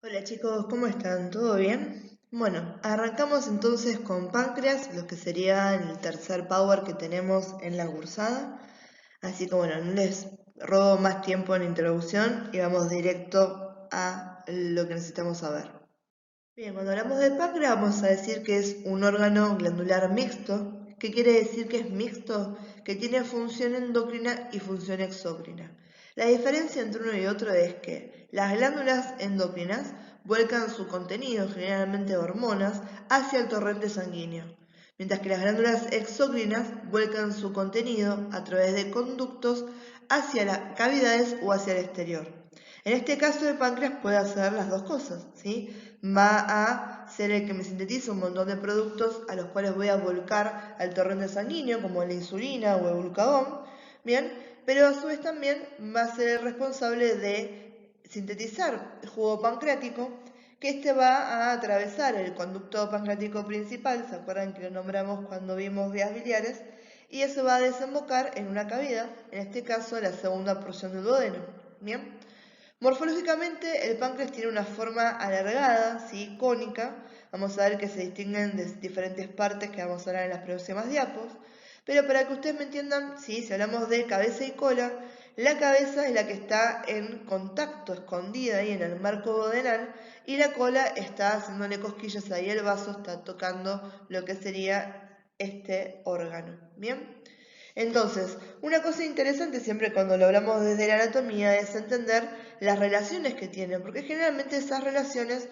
Hola chicos, ¿cómo están? ¿Todo bien? Bueno, arrancamos entonces con páncreas, lo que sería el tercer power que tenemos en la cursada. Así que bueno, no les robo más tiempo en la introducción y vamos directo a lo que necesitamos saber. Bien, cuando hablamos de páncreas vamos a decir que es un órgano glandular mixto. ¿Qué quiere decir que es mixto? Que tiene función endocrina y función exócrina. La diferencia entre uno y otro es que las glándulas endocrinas vuelcan su contenido, generalmente hormonas, hacia el torrente sanguíneo, mientras que las glándulas exócrinas vuelcan su contenido a través de conductos hacia las cavidades o hacia el exterior. En este caso el páncreas puede hacer las dos cosas, ¿sí? Va a ser el que me sintetiza un montón de productos a los cuales voy a volcar al torrente sanguíneo, como la insulina o el glucagón, ¿bien? Pero a su vez también va a ser el responsable de sintetizar el jugo pancreático, que este va a atravesar el conducto pancreático principal, ¿se acuerdan que lo nombramos cuando vimos vías biliares? Y eso va a desembocar en una cavidad, en este caso la segunda porción del duodeno, ¿bien? Morfológicamente, el páncreas tiene una forma alargada, ¿sí? Cónica. Vamos a ver que se distinguen de diferentes partes que vamos a hablar en las próximas diapos. Pero para que ustedes me entiendan, ¿sí? Si hablamos de cabeza y cola, la cabeza es la que está en contacto, escondida ahí en el marco duodenal, y la cola está haciéndole cosquillas ahí, el vaso está tocando lo que sería este órgano. ¿Bien? Entonces, una cosa interesante siempre cuando lo hablamos desde la anatomía es entender las relaciones que tienen, porque generalmente esas relaciones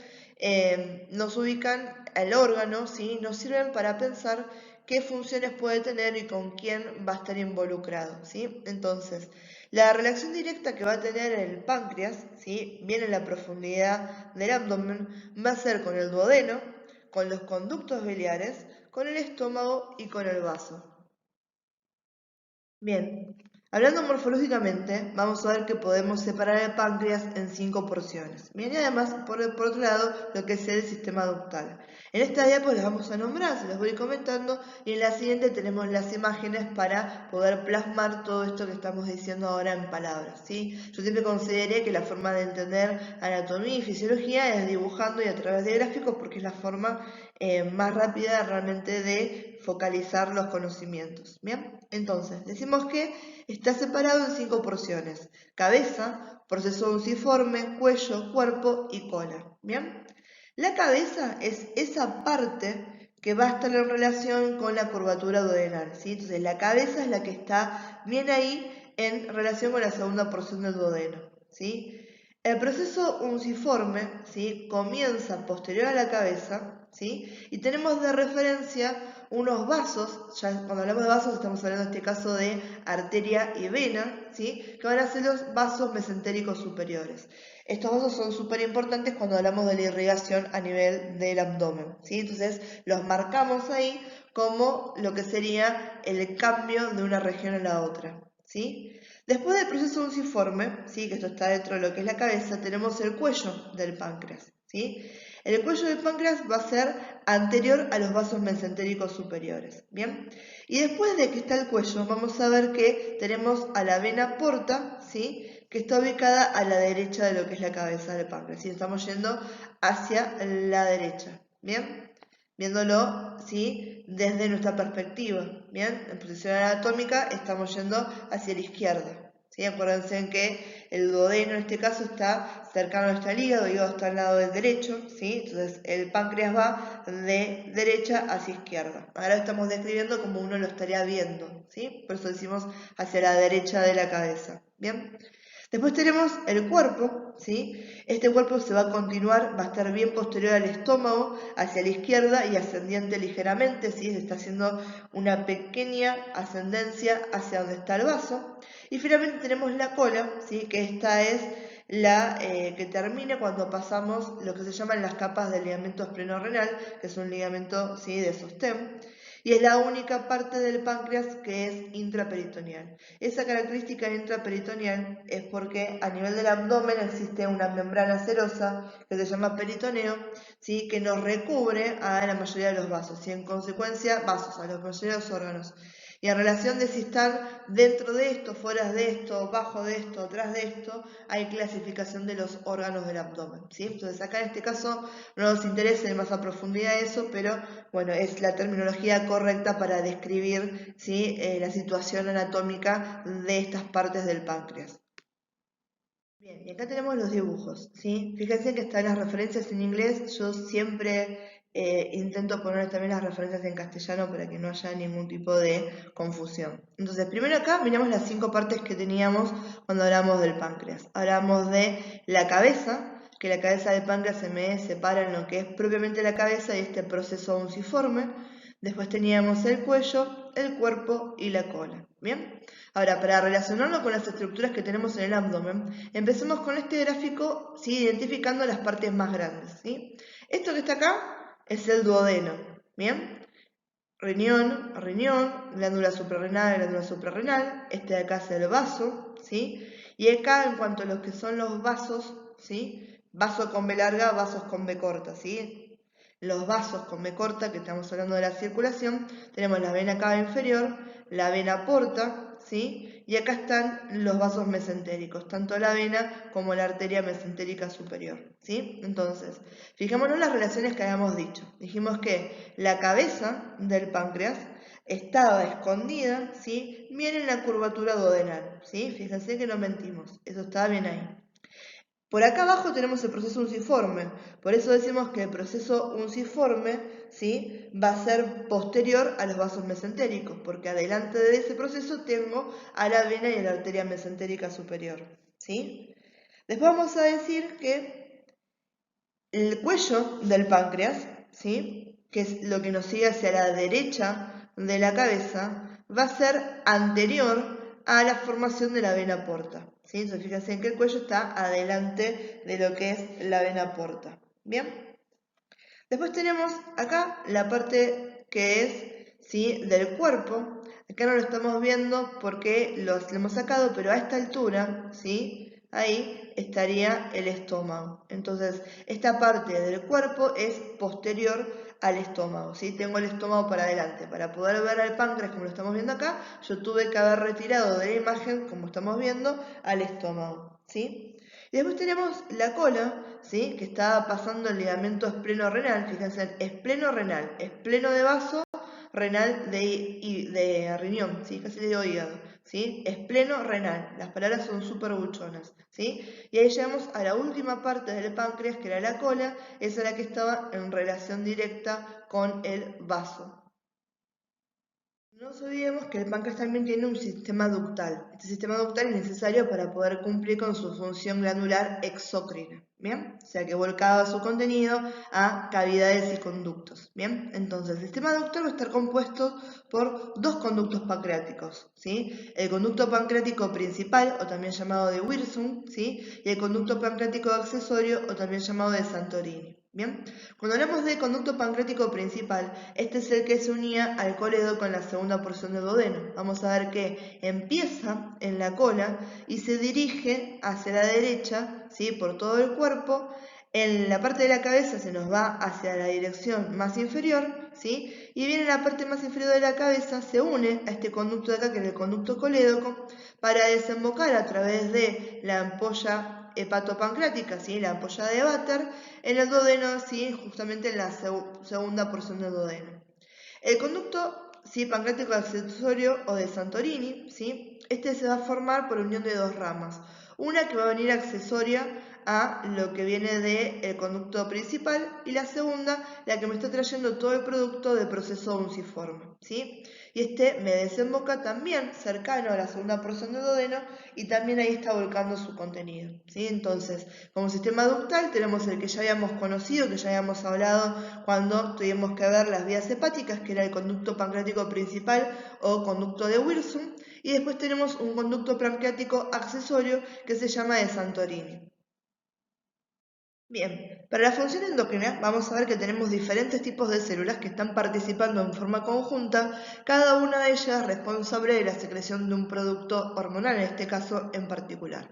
nos ubican al órgano, ¿sí? Nos sirven para pensar qué funciones puede tener y con quién va a estar involucrado, ¿sí? Entonces, la relación directa que va a tener el páncreas, ¿sí? Bien en la profundidad del abdomen, va a ser con el duodeno, con los conductos biliares, con el estómago y con el vaso. Bien, hablando morfológicamente, vamos a ver que podemos separar el páncreas en 5 porciones. Bien, y además, por otro lado, lo que es el sistema ductal. En esta diapo las vamos a nombrar, se las voy comentando, y en la siguiente tenemos las imágenes para poder plasmar todo esto que estamos diciendo ahora en palabras, ¿sí? Yo siempre consideré que la forma de entender anatomía y fisiología es dibujando y a través de gráficos porque es la forma más rápida realmente de focalizar los conocimientos. Bien, entonces decimos que está separado en 5 porciones: cabeza, proceso unciforme, cuello, cuerpo y cola. Bien, la cabeza es esa parte que va a estar en relación con la curvatura duodenal, ¿sí? Entonces la cabeza es la que está bien ahí en relación con la segunda porción del duodeno, ¿sí? El proceso unciforme, ¿sí? Comienza posterior a la cabeza, ¿sí? Y tenemos de referencia unos vasos, ya cuando hablamos de vasos estamos hablando en este caso de arteria y vena, ¿sí? Que van a ser los vasos mesentéricos superiores. Estos vasos son súper importantes cuando hablamos de la irrigación a nivel del abdomen, ¿sí? Entonces los marcamos ahí como lo que sería el cambio de una región a la otra, ¿sí? Después del proceso unciforme, ¿sí? Que esto está dentro de lo que es la cabeza, tenemos el cuello del páncreas, ¿sí? El cuello del páncreas va a ser anterior a los vasos mesentéricos superiores, ¿bien? Y después de que está el cuello, vamos a ver que tenemos a la vena porta, ¿sí? Que está ubicada a la derecha de lo que es la cabeza del páncreas, ¿sí? Estamos yendo hacia la derecha, ¿bien? Viéndolo, ¿sí? Desde nuestra perspectiva, ¿bien? En posición anatómica estamos yendo hacia la izquierda, ¿sí? Acuérdense en que el duodeno en este caso está cercano a nuestro hígado, el hígado está al lado del derecho, ¿sí? Entonces el páncreas va de derecha hacia izquierda. Ahora estamos describiendo como uno lo estaría viendo, ¿sí? Por eso decimos hacia la derecha de la cabeza, ¿bien? Después tenemos el cuerpo, ¿sí? Este cuerpo se va a continuar, va a estar bien posterior al estómago, hacia la izquierda y ascendiente ligeramente, ¿sí? Se está haciendo una pequeña ascendencia hacia donde está el vaso. Y finalmente tenemos la cola, ¿sí? Que esta es la que termina cuando pasamos lo que se llaman las capas del ligamento esplenorenal, que es un ligamento, ¿sí? De sostén. Y es la única parte del páncreas que es intraperitoneal. Esa característica intraperitoneal es porque a nivel del abdomen existe una membrana serosa que se llama peritoneo, ¿sí? Que nos recubre a la mayoría de los vasos y en consecuencia vasos, a la mayoría de los órganos. Y en relación de si están dentro de esto, fuera de esto, bajo de esto, atrás de esto, hay clasificación de los órganos del abdomen, ¿sí? Entonces acá en este caso no nos interesa más a profundidad eso, pero bueno, es la terminología correcta para describir, ¿sí? La situación anatómica de estas partes del páncreas. Bien, y acá tenemos los dibujos, ¿sí? Fíjense que están las referencias en inglés, yo siempre intento poner también las referencias en castellano para que no haya ningún tipo de confusión. Entonces, primero acá miramos las 5 partes que teníamos cuando hablamos del páncreas. Hablamos de la cabeza, que la cabeza del páncreas se me separa en lo que es propiamente la cabeza y este proceso unciforme. Después teníamos el cuello, el cuerpo y la cola, ¿bien? Ahora, para relacionarlo con las estructuras que tenemos en el abdomen, empecemos con este gráfico, ¿sí? Identificando las partes más grandes, ¿sí? Esto que está acá es el duodeno, ¿bien? Riñón, glándula suprarrenal, este de acá es el vaso, ¿sí? Y acá en cuanto a los que son los vasos, ¿sí? Vaso con B larga, vasos con B corta, ¿sí? Los vasos con B corta, que estamos hablando de la circulación, tenemos la vena cava inferior, la vena porta, ¿sí? Y acá están los vasos mesentéricos, tanto la vena como la arteria mesentérica superior, ¿sí? Entonces, fijémonos en las relaciones que habíamos dicho. Dijimos que la cabeza del páncreas estaba escondida, ¿sí? Bien en la curvatura duodenal, ¿sí? Fíjense que no mentimos, eso estaba bien ahí. Por acá abajo tenemos el proceso unciforme, por eso decimos que el proceso unciforme, ¿sí? Va a ser posterior a los vasos mesentéricos, porque adelante de ese proceso tengo a la vena y a la arteria mesentérica superior, ¿sí? Después vamos a decir que el cuello del páncreas, ¿sí? Que es lo que nos sigue hacia la derecha de la cabeza, va a ser anterior a la formación de la vena porta, ¿sí? Entonces fíjense en que el cuello está adelante de lo que es la vena porta, ¿bien? Después tenemos acá la parte que es, ¿sí? Del cuerpo. Acá no lo estamos viendo porque lo hemos sacado, pero a esta altura, ¿sí? Ahí estaría el estómago. Entonces, esta parte del cuerpo es posterior al estómago, ¿sí? Tengo el estómago para adelante. Para poder ver al páncreas, como lo estamos viendo acá, yo tuve que haber retirado de la imagen, como estamos viendo, al estómago, ¿sí? Y después tenemos la cola, ¿sí? Que está pasando el ligamento espleno-renal. Fíjense, espleno-renal, espleno de vaso, renal de riñón, ¿sí? Casi le digo hígado, ¿sí? Espleno-renal, las palabras son súper buchonas, ¿sí? Y ahí llegamos a la última parte del páncreas, que era la cola, esa era la que estaba en relación directa con el vaso. No nos olvidemos que el páncreas también tiene un sistema ductal. Este sistema ductal es necesario para poder cumplir con su función glandular exócrina, ¿bien? O sea que volcaba su contenido a cavidades y conductos, ¿bien? Entonces, el sistema ductal va a estar compuesto por 2 conductos pancreáticos, ¿sí? El conducto pancreático principal, o también llamado de Wirsung, ¿sí? Y el conducto pancreático accesorio, o también llamado de Santorini. Bien, cuando hablamos de conducto pancreático principal, este es el que se unía al coledo con la segunda porción del duodeno. Vamos a ver que empieza en la cola y se dirige hacia la derecha, ¿sí? Por todo el cuerpo. En la parte de la cabeza se nos va hacia la dirección más inferior, ¿sí? Y viene la parte más inferior de la cabeza, se une a este conducto de acá, que es el conducto colédoco, para desembocar a través de la ampolla hepatopancreática, ¿sí? La ampolla de Vater, en el duodeno, ¿sí? Justamente en la segunda porción del duodeno. El conducto, ¿sí? Pancreático accesorio o de Santorini, ¿sí? Este se va a formar por unión de 2 ramas. Una que va a venir accesoria a lo que viene del conducto principal y la segunda, la que me está trayendo todo el producto del proceso unciforme, ¿sí? Y este me desemboca también cercano a la segunda porción del duodeno y también ahí está volcando su contenido, ¿sí? Entonces, como sistema ductal tenemos el que ya habíamos conocido, que ya habíamos hablado cuando tuvimos que ver las vías hepáticas, que era el conducto pancreático principal o conducto de Wirsung, y después tenemos un conducto pancreático accesorio que se llama de Santorini. Bien, para la función endocrina vamos a ver que tenemos diferentes tipos de células que están participando en forma conjunta, cada una de ellas responsable de la secreción de un producto hormonal, en este caso en particular.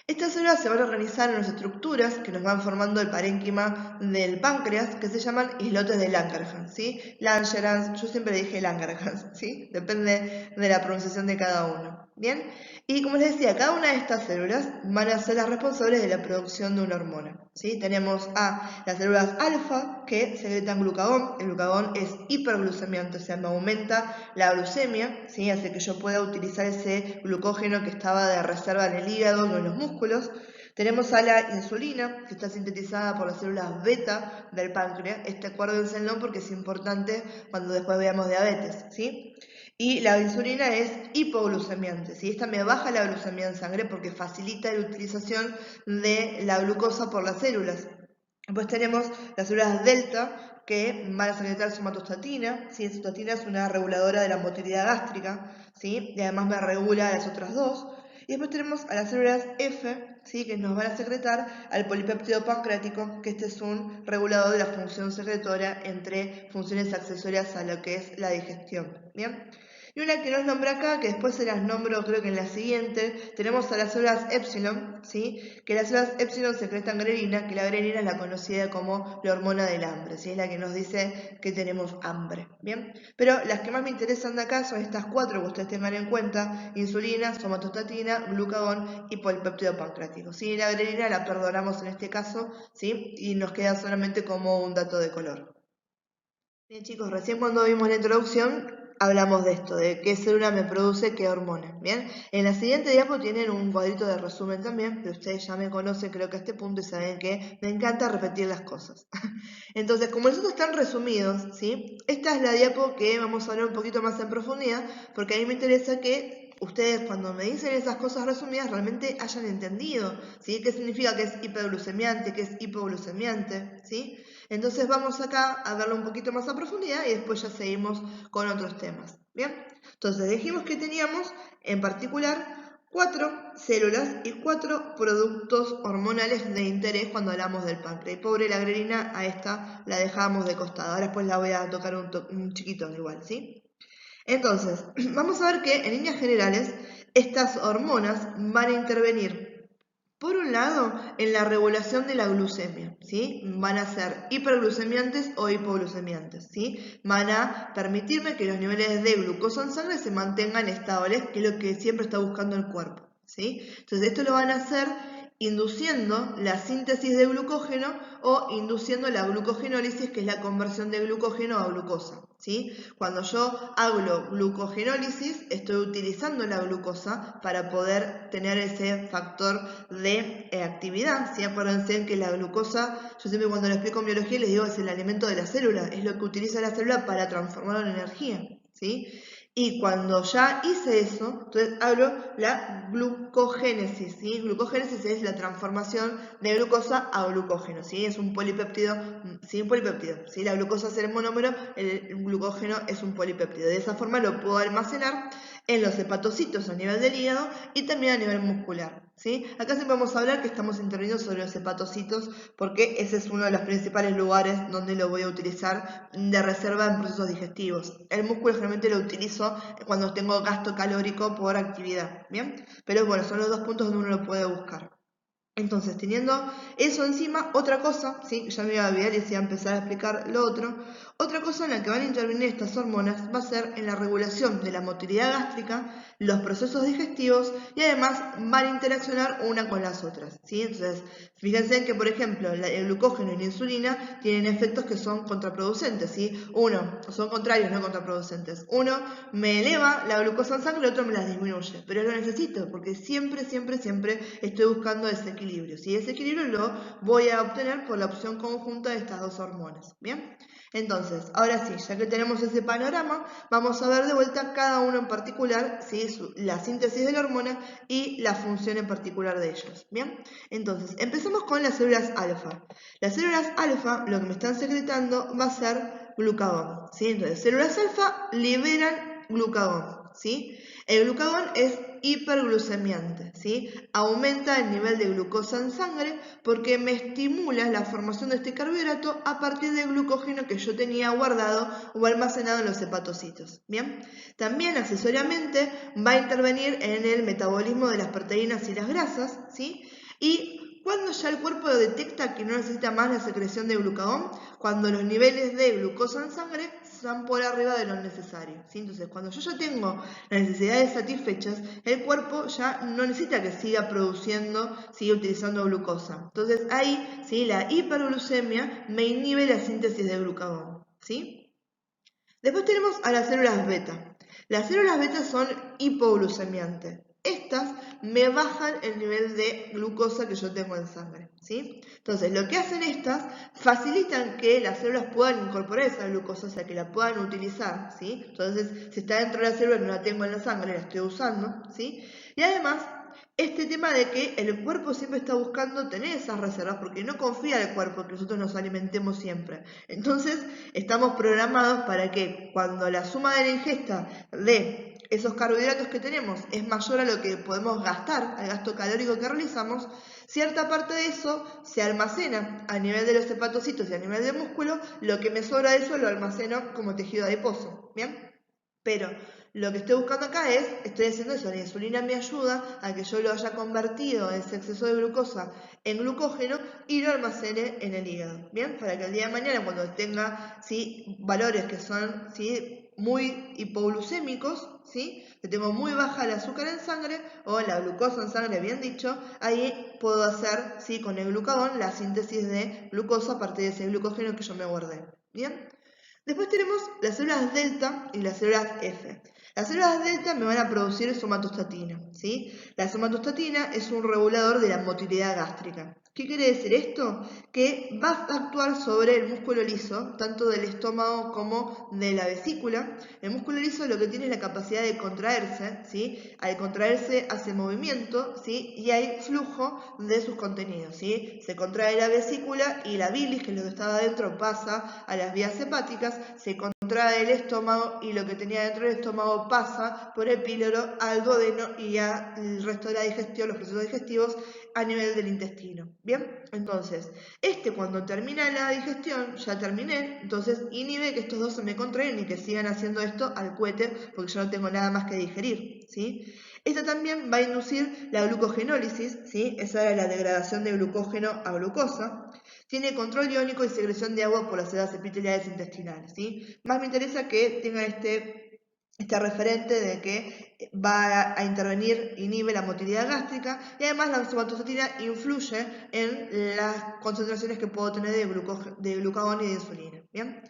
Estas células se van a organizar en unas estructuras que nos van formando el parénquima del páncreas, que se llaman islotes de Langerhans, ¿sí? Langerhans, yo siempre dije Langerhans, ¿sí? Depende de la pronunciación de cada uno, ¿bien? Y como les decía, cada una de estas células van a ser las responsables de la producción de una hormona, ¿sí? Tenemos a las células alfa, que secretan glucagón. El glucagón es hiperglucemiante, o sea, me aumenta la glucemia, ¿sí? Hace que yo pueda utilizar ese glucógeno que estaba de reserva en el hígado o en los músculos. Tenemos a la insulina, que está sintetizada por las células beta del páncreas. Acuérdenselo porque es importante cuando después veamos diabetes, ¿sí? Y la insulina es hipoglucemiante, ¿sí? Esta me baja la glucemia en sangre porque facilita la utilización de la glucosa por las células. Después tenemos las células delta, que van a secretar somatostatina, ¿sí? Somatostatina es una reguladora de la motilidad gástrica, ¿sí? Y además me regula las otras dos. Y después tenemos a las células F, ¿sí? Que nos van a secretar al polipéptido pancreático, que este es un regulador de la función secretoria entre funciones accesorias a lo que es la digestión, ¿bien? Y una que no os nombré acá, que después se las nombro creo que en la siguiente, tenemos a las células epsilon, ¿sí? Que las células epsilon secretan grelina, que la grelina es la conocida como la hormona del hambre, ¿sí? Es la que nos dice que tenemos hambre, ¿bien? Pero las que más me interesan de acá son estas cuatro que ustedes tengan en cuenta: insulina, somatostatina, glucagón y polipéptido pancreático, ¿sí? La grelina la perdonamos en este caso, ¿sí? Y nos queda solamente como un dato de color. Bien chicos, recién cuando vimos la introducción hablamos de esto, de qué célula me produce qué hormona, ¿bien? En la siguiente diapo tienen un cuadrito de resumen también, pero ustedes ya me conocen creo que a este punto y saben que me encanta repetir las cosas. Entonces, como nosotros están resumidos, ¿sí? Esta es la diapo que vamos a hablar un poquito más en profundidad, porque a mí me interesa que ustedes cuando me dicen esas cosas resumidas realmente hayan entendido, ¿sí? ¿Qué significa que es hiperglucemiante, que es hipoglucemiante, ¿sí? Entonces vamos acá a verlo un poquito más a profundidad y después ya seguimos con otros temas, ¿bien? Entonces dijimos que teníamos en particular 4 células y 4 productos hormonales de interés cuando hablamos del páncreas. Y pobre la grelina, a esta la dejamos de costado. Ahora después la voy a tocar un chiquito igual, ¿sí? Entonces, vamos a ver que en líneas generales estas hormonas van a intervenir por un lado, en la regulación de la glucemia, ¿sí? Van a ser hiperglucemiantes o hipoglucemiantes, ¿sí? Van a permitirme que los niveles de glucosa en sangre se mantengan estables, que es lo que siempre está buscando el cuerpo, ¿sí? Entonces, esto lo van a hacer induciendo la síntesis de glucógeno o induciendo la glucogenólisis, que es la conversión de glucógeno a glucosa, ¿sí? Cuando yo hago glucogenólisis, estoy utilizando la glucosa para poder tener ese factor de actividad, ¿sí? Acuérdense que la glucosa, yo siempre cuando lo explico en biología les digo, es el alimento de la célula, es lo que utiliza la célula para transformarlo en energía, ¿sí? Y cuando ya hice eso, entonces hablo la glucogénesis, ¿sí? Glucogénesis es la transformación de glucosa a glucógeno, ¿sí? Es un polipéptido, ¿sí? Un polipéptido, ¿sí? La glucosa es el monómero, el glucógeno es un polipéptido. De esa forma lo puedo almacenar en los hepatocitos a nivel del hígado y también a nivel muscular, ¿sí? Acá siempre vamos a hablar que estamos interviniendo sobre los hepatocitos porque ese es uno de los principales lugares donde lo voy a utilizar de reserva en procesos digestivos. El músculo generalmente lo utilizo cuando tengo gasto calórico por actividad, ¿bien? Pero bueno, son los dos puntos donde uno lo puede buscar. Entonces, teniendo eso encima, otra cosa, ¿sí? Ya me iba a olvidar y decía empezar a explicar lo otro. Otra cosa en la que van a intervenir estas hormonas va a ser en la regulación de la motilidad gástrica, los procesos digestivos y además van a interaccionar una con las otras, ¿sí? Entonces, fíjense que, por ejemplo, el glucógeno y la insulina tienen efectos que son contraproducentes, ¿sí? Son contrarios, no contraproducentes. Uno me eleva la glucosa en sangre, el otro me la disminuye, pero lo necesito porque siempre estoy buscando ese equilibrio, ¿sí? Ese equilibrio lo voy a obtener por la opción conjunta de estas dos hormonas, ¿bien? Entonces, ahora sí, ya que tenemos ese panorama, vamos a ver de vuelta cada uno en particular, ¿sí? La síntesis de la hormona y la función en particular de ellos, ¿bien? Entonces, empezamos con las células alfa. Las células alfa, lo que me están secretando va a ser glucagón, ¿sí? Entonces, células alfa liberan glucagón, ¿sí? El glucagón es hiperglucemiante, ¿sí? Aumenta el nivel de glucosa en sangre porque me estimula la formación de este carbohidrato a partir del glucógeno que yo tenía guardado o almacenado en los hepatocitos, ¿bien? También accesoriamente va a intervenir en el metabolismo de las proteínas y las grasas, ¿sí? Y cuando ya el cuerpo detecta que no necesita más la secreción de glucagón, cuando los niveles de glucosa en sangre están por arriba de lo necesario, ¿sí? Entonces, cuando yo ya tengo las necesidades satisfechas, el cuerpo ya no necesita que siga produciendo, siga utilizando glucosa. Entonces, ahí, ¿sí?, la hiperglucemia me inhibe la síntesis de glucagón, ¿sí? Después tenemos a las células beta. Las células beta son hipoglucemiantes. Estas me bajan el nivel de glucosa que yo tengo en sangre, ¿sí? Entonces, lo que hacen estas, facilitan que las células puedan incorporar esa glucosa, o sea, que la puedan utilizar, ¿sí? Entonces, si está dentro de la célula, no la tengo en la sangre, la estoy usando, ¿sí? Y además, este tema de que el cuerpo siempre está buscando tener esas reservas, porque no confía el cuerpo que nosotros nos alimentemos siempre. Entonces, estamos programados para que cuando la suma de la ingesta de esos carbohidratos que tenemos es mayor a lo que podemos gastar, al gasto calórico que realizamos, cierta parte de eso se almacena a nivel de los hepatocitos y a nivel del músculo, lo que me sobra de eso lo almaceno como tejido adiposo, ¿bien? Pero lo que estoy buscando acá es, estoy haciendo eso, la insulina me ayuda a que yo lo haya convertido, ese exceso de glucosa, en glucógeno y lo almacene en el hígado, ¿bien? Para que el día de mañana, cuando tenga, ¿sí?, valores que son, ¿sí?, muy hipoglucémicos, ¿sí?, que tengo muy baja el azúcar en sangre o la glucosa en sangre, bien dicho, ahí puedo hacer, ¿sí?, con el glucagón la síntesis de glucosa a partir de ese glucógeno que yo me guardé, ¿bien? Después tenemos las células delta y las células F. Las células delta me van a producir somatostatina, ¿sí? La somatostatina es un regulador de la motilidad gástrica. ¿Qué quiere decir esto? Que va a actuar sobre el músculo liso, tanto del estómago como de la vesícula. El músculo liso lo que tiene es la capacidad de contraerse, ¿sí? Al contraerse hace movimiento, ¿sí?, y hay flujo de sus contenidos, ¿sí? Se contrae la vesícula y la bilis, que es lo que estaba adentro, pasa a las vías hepáticas, se contrae el estómago y lo que tenía dentro del estómago pasa por el píloro al duodeno y al resto de la digestión, los procesos digestivos a nivel del intestino. ¿Bien? Entonces, cuando termina la digestión, ya terminé, entonces inhibe que estos dos se me contraen y que sigan haciendo esto al cohete porque yo no tengo nada más que digerir, ¿sí? Esta también va a inducir la glucogenólisis, ¿sí? Esa era la degradación de glucógeno a glucosa. Tiene control iónico y secreción de agua por las células epiteliales intestinales, ¿sí? Más me interesa que tenga este referente de que va a intervenir, inhibe la motilidad gástrica y además la somatostatina influye en las concentraciones que puedo tener de glucagón y de insulina, ¿bien?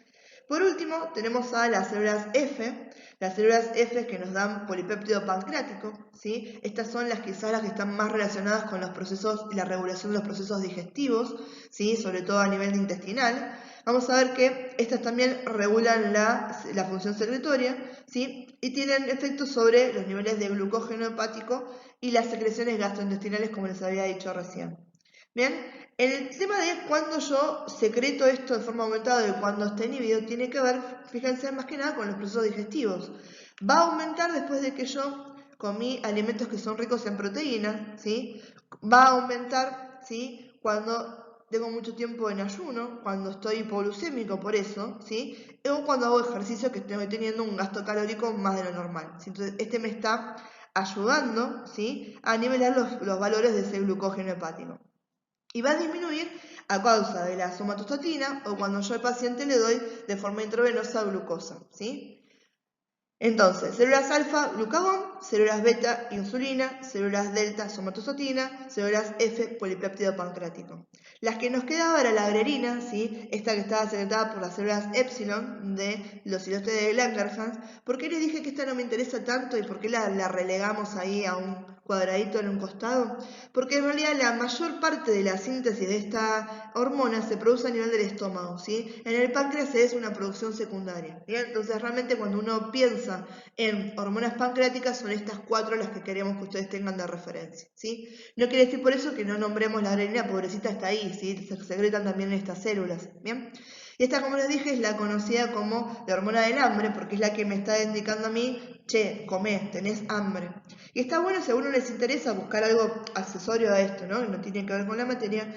Por último, tenemos a las células F. Las células F que nos dan polipéptido pancreático, ¿sí? Estas son quizás las que están más relacionadas con los procesos y la regulación de los procesos digestivos, ¿sí?, sobre todo a nivel intestinal. Vamos a ver que estas también regulan la función secretoria, ¿sí?, y tienen efectos sobre los niveles de glucógeno hepático y las secreciones gastrointestinales, como les había dicho recién. Bien, el tema de cuando yo secreto esto de forma aumentada y cuando está inhibido tiene que ver, fíjense, más que nada con los procesos digestivos. Va a aumentar después de que yo comí alimentos que son ricos en proteínas, ¿sí? Va a aumentar, ¿sí?, cuando tengo mucho tiempo en ayuno, cuando estoy hipoglucémico por eso, ¿sí?, o cuando hago ejercicio que estoy teniendo un gasto calórico más de lo normal, ¿sí? Entonces, me está ayudando, ¿sí?, a nivelar los valores de ese glucógeno hepático. Y va a disminuir a causa de la somatostatina o cuando yo al paciente le doy de forma intravenosa glucosa, ¿sí? Entonces, células alfa, glucagón, células beta, insulina, células delta, somatostatina, células F, polipéptido pancreático. Las que nos quedaba era la grelina, ¿sí?, esta que estaba secretada por las células epsilon de los isósteres de Langerhans. ¿Por qué les dije que esta no me interesa tanto y por qué la relegamos ahí a un cuadradito en un costado? Porque en realidad la mayor parte de la síntesis de esta hormona se produce a nivel del estómago, ¿sí? En el páncreas es una producción secundaria, ¿bien? Entonces realmente cuando uno piensa en hormonas pancreáticas son estas 4 las que queremos que ustedes tengan de referencia, ¿sí? No quiere decir por eso que no nombremos la grelina, pobrecita está ahí, ¿sí? Se secretan también en estas células, ¿bien? Y esta, como les dije, es la conocida como la hormona del hambre, porque es la que me está indicando a mí, che, comé, tenés hambre. Y está bueno, si a uno les interesa buscar algo accesorio a esto, ¿no? No tiene que ver con la materia.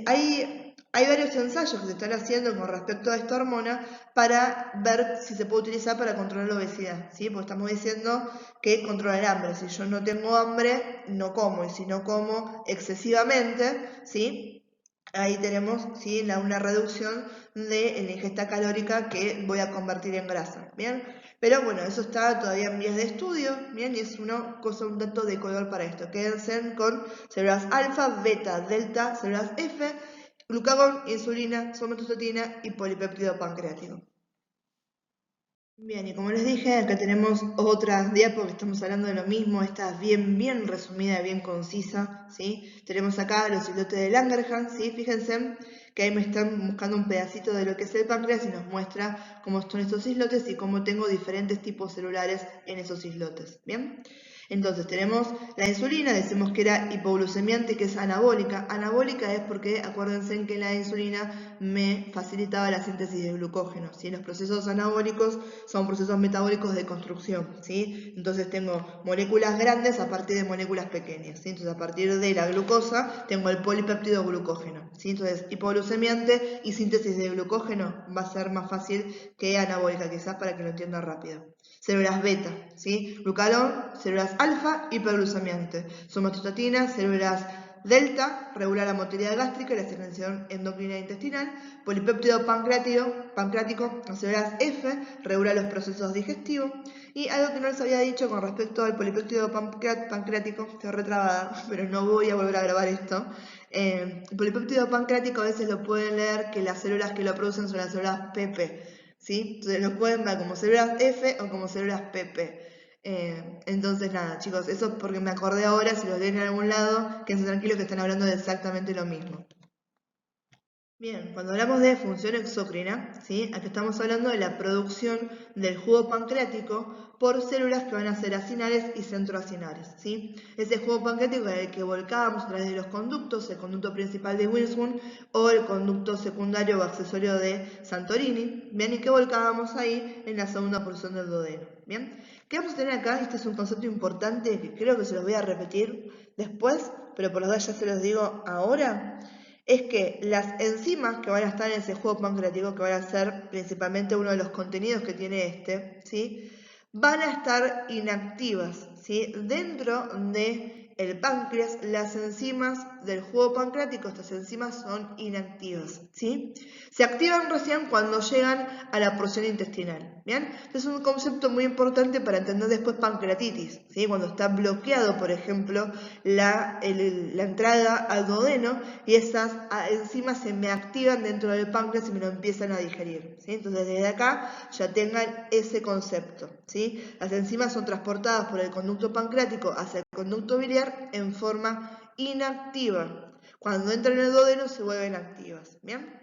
Hay hay varios ensayos que se están haciendo con respecto a esta hormona para ver si se puede utilizar para controlar la obesidad, ¿sí? Porque estamos diciendo que controla el hambre. Si yo no tengo hambre, no como. Y si no como excesivamente, ¿sí? Ahí tenemos, ¿sí? Una reducción de la ingesta calórica que voy a convertir en grasa, ¿bien? Pero bueno, eso está todavía en vías de estudio, ¿bien? Y es una cosa un tanto de color para esto. Quédense con células alfa, beta, delta, células F, glucagón, insulina, somatostatina y polipéptido pancreático. Bien, y como les dije, acá tenemos otra diapo que estamos hablando de lo mismo. Esta es bien resumida, bien concisa, ¿sí? Tenemos acá los islotes de Langerhans, ¿sí? Fíjense que ahí me están buscando un pedacito de lo que es el páncreas y nos muestra cómo son estos islotes y cómo tengo diferentes tipos celulares en esos islotes, ¿bien? Entonces tenemos la insulina, decimos que era hipoglucemiante, que es anabólica. Anabólica es porque acuérdense que la insulina me facilitaba la síntesis de glucógeno, ¿sí? Los procesos anabólicos son procesos metabólicos de construcción, ¿sí? Entonces tengo moléculas grandes a partir de moléculas pequeñas, ¿sí? Entonces a partir de la glucosa tengo el polipéptido glucógeno, ¿sí? Entonces hipoglucemiante y síntesis de glucógeno va a ser más fácil que anabólica, quizás para que lo entienda rápido. Células beta, ¿sí? Glucagón, células alfa, hiperglucemiante. Somatostatina, células delta, regula la motilidad gástrica y la secreción endocrina intestinal. Polipéptido pancreático, células F, regula los procesos digestivos. Y algo que no les había dicho con respecto al polipéptido pancreático, estoy retrabada, pero no voy a volver a grabar esto. El polipéptido pancreático a veces lo pueden leer que las células que lo producen son las células PP. ¿Sí? Entonces lo pueden ver como células F o como células PP. Entonces nada, chicos, eso es porque me acordé ahora, si los leen en algún lado, quédense tranquilos que están hablando de exactamente lo mismo. Bien, cuando hablamos de función exócrina, ¿sí? Aquí estamos hablando de la producción del jugo pancreático por células que van a ser acinales y centroacinales, ¿sí? Ese jugo pancreático es el que volcábamos a través de los conductos, el conducto principal de Wilson o el conducto secundario o accesorio de Santorini, ¿bien? Y que volcábamos ahí en la segunda porción del duodeno, ¿bien? ¿Qué vamos a tener acá? Este es un concepto importante que creo que se los voy a repetir después, pero por los dos ya se los digo ahora. Es que las enzimas que van a estar en ese jugo pancreático, que van a ser principalmente uno de los contenidos que tiene este, ¿sí? Van a estar inactivas, ¿sí? Dentro del páncreas, las enzimas del jugo pancreático, estas enzimas son inactivas, ¿sí? Se activan recién cuando llegan a la porción intestinal, ¿bien? Este es un concepto muy importante para entender después pancreatitis, ¿sí? Cuando está bloqueado, por ejemplo, la entrada al duodeno y esas enzimas se me activan dentro del páncreas y me lo empiezan a digerir, ¿sí? Entonces desde acá ya tengan ese concepto, ¿sí? Las enzimas son transportadas por el conducto pancreático hacia el conducto biliar en forma inactiva. Cuando entran en el duodeno se vuelven activas, ¿bien?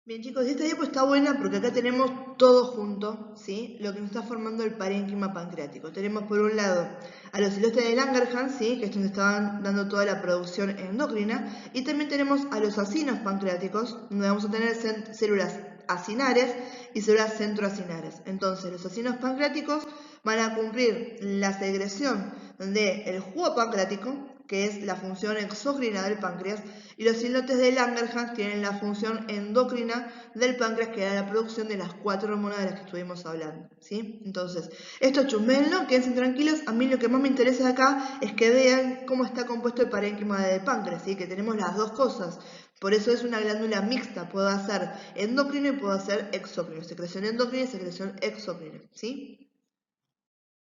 Bien chicos, esta diapo está buena porque acá tenemos todo junto, ¿sí? Lo que nos está formando el parénquima pancreático. Tenemos por un lado a los islotes de Langerhans, ¿sí? Que es donde estaban dando toda la producción endocrina, y también tenemos a los acinos pancreáticos, donde vamos a tener células acinares y células centroacinares. Entonces, los acinos pancreáticos van a cumplir la secreción del jugo pancreático, que es la función exócrina del páncreas, y los islotes de Langerhans tienen la función endocrina del páncreas, que era la producción de las 4 hormonas de las que estuvimos hablando, ¿sí? Entonces, esto chusmenlo, quédense tranquilos. A mí lo que más me interesa de acá es que vean cómo está compuesto el parénquima del páncreas, ¿sí? Que tenemos las dos cosas. Por eso es una glándula mixta, puedo hacer endocrino y puedo hacer exócrino, secreción endocrina y secreción exócrina, ¿sí?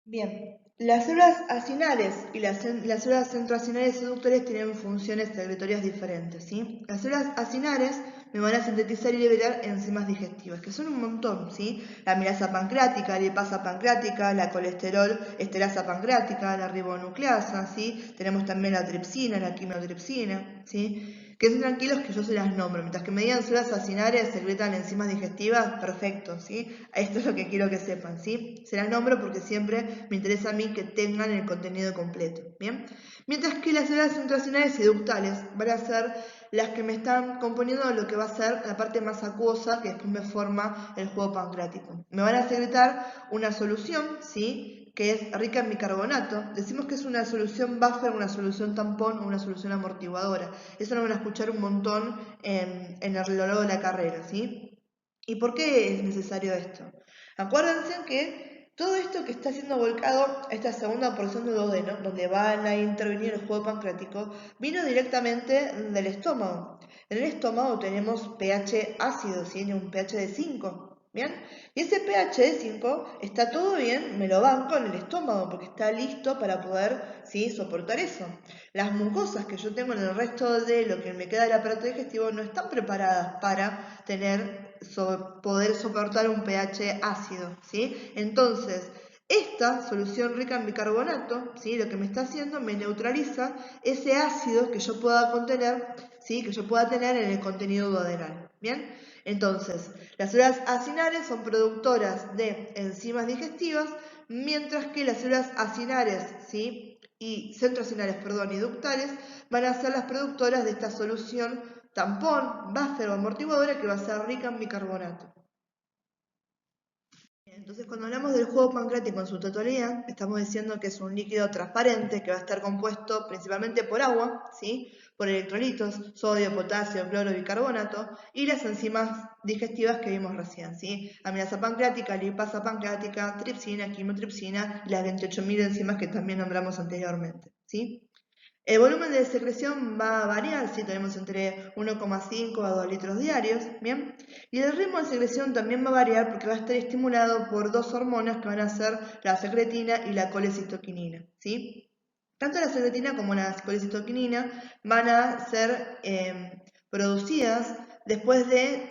Bien, las células acinales y las células centroacinales seductores tienen funciones secretorias diferentes, ¿sí? Las células acinales me van a sintetizar y liberar enzimas digestivas, que son un montón, ¿sí? La amilasa pancreática, la lipasa pancreática, la colesterol esterasa pancreática, la ribonucleasa, ¿sí? Tenemos también la tripsina, la quimiotripsina, ¿sí? Quédense tranquilos que yo se las nombro. Mientras que me digan células acinarias secretan enzimas digestivas, perfecto, ¿sí? Esto es lo que quiero que sepan, ¿sí? Se las nombro porque siempre me interesa a mí que tengan el contenido completo, ¿bien? Mientras que las células centroacinales y ductales van a ser las que me están componiendo lo que va a ser la parte más acuosa que después me forma el jugo pancreático. Me van a secretar una solución, ¿sí? que es rica en bicarbonato, decimos que es una solución buffer, una solución tampón o una solución amortiguadora. Eso lo van a escuchar un montón en el largo de la carrera, ¿sí? ¿Y por qué es necesario esto? Acuérdense que todo esto que está siendo volcado a esta segunda porción del duodeno, donde van a intervenir el jugo pancreático, vino directamente del estómago. En el estómago tenemos pH ácido, tiene un pH de 5. ¿Bien? Y ese pH de 5 está todo bien, me lo banco en el estómago porque está listo para poder, ¿sí?, soportar eso. Las mucosas que yo tengo en el resto de lo que me queda del aparato digestivo no están preparadas para poder soportar un pH ácido, ¿sí? Entonces, esta solución rica en bicarbonato, ¿sí?, lo que me está haciendo, me neutraliza ese ácido que yo pueda contener, ¿sí?, que yo pueda tener en el contenido duodenal. ¿Bien? Entonces, las células acinares son productoras de enzimas digestivas, mientras que las células acinares, ¿sí?, y centroacinares, y ductales van a ser las productoras de esta solución tampón, buffer o amortiguadora que va a ser rica en bicarbonato. Entonces, cuando hablamos del jugo pancreático en su totalidad, estamos diciendo que es un líquido transparente que va a estar compuesto principalmente por agua, ¿sí?, por electrolitos, sodio, potasio, cloro, bicarbonato, y las enzimas digestivas que vimos recién, ¿sí?, aminasa pancreática, lipasa pancreática, tripsina, quimotripsina, y las 28.000 enzimas que también nombramos anteriormente, ¿sí? El volumen de secreción va a variar, si tenemos entre 1,5 a 2 litros diarios, ¿bien? Y el ritmo de secreción también va a variar porque va a estar estimulado por dos hormonas que van a ser la secretina y la colecistoquinina, ¿sí? Tanto la secretina como la colecistoquinina van a ser producidas después de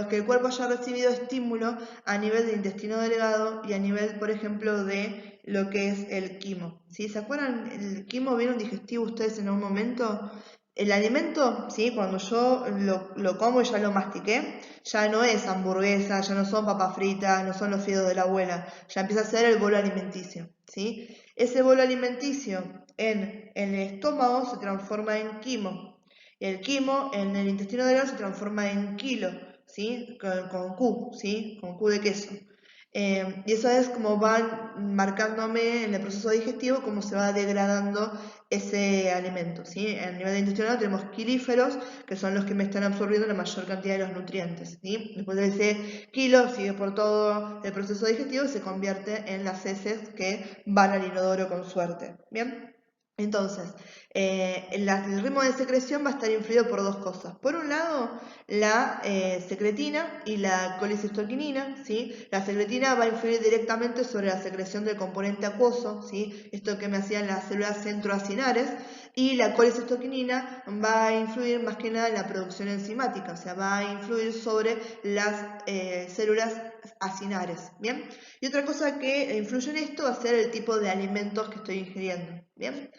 que el cuerpo haya recibido estímulo a nivel del intestino delgado y a nivel, por ejemplo, de lo que es el quimo. ¿Sí? ¿Se acuerdan? ¿El quimo vieron digestivo ustedes en algún momento? El alimento, ¿sí?, cuando yo lo como y ya lo mastiqué, ya no es hamburguesa, ya no son papas fritas, no son los fideos de la abuela, ya empieza a ser el bolo alimenticio, ¿sí? Ese bolo alimenticio en el estómago se transforma en quimo. El quimo en el intestino delgado se transforma en kilo, ¿sí?, con Q, ¿sí?, con Q de queso. Y eso es como van marcándome en el proceso digestivo cómo se va degradando ese alimento, ¿sí? A nivel de intestinal tenemos quilíferos, que son los que me están absorbiendo la mayor cantidad de los nutrientes, ¿sí? Después de ese kilo sigue por todo el proceso digestivo y se convierte en las heces que van al inodoro con suerte, ¿bien? Entonces, el ritmo de secreción va a estar influido por dos cosas. Por un lado, la secretina y la colecistoquinina, ¿sí? La secretina va a influir directamente sobre la secreción del componente acuoso, ¿sí?, esto que me hacían las células centroacinares, y la colecistoquinina va a influir más que nada en la producción enzimática, o sea, va a influir sobre las células acinares, ¿bien? Y otra cosa que influye en esto va a ser el tipo de alimentos que estoy ingiriendo, ¿bien?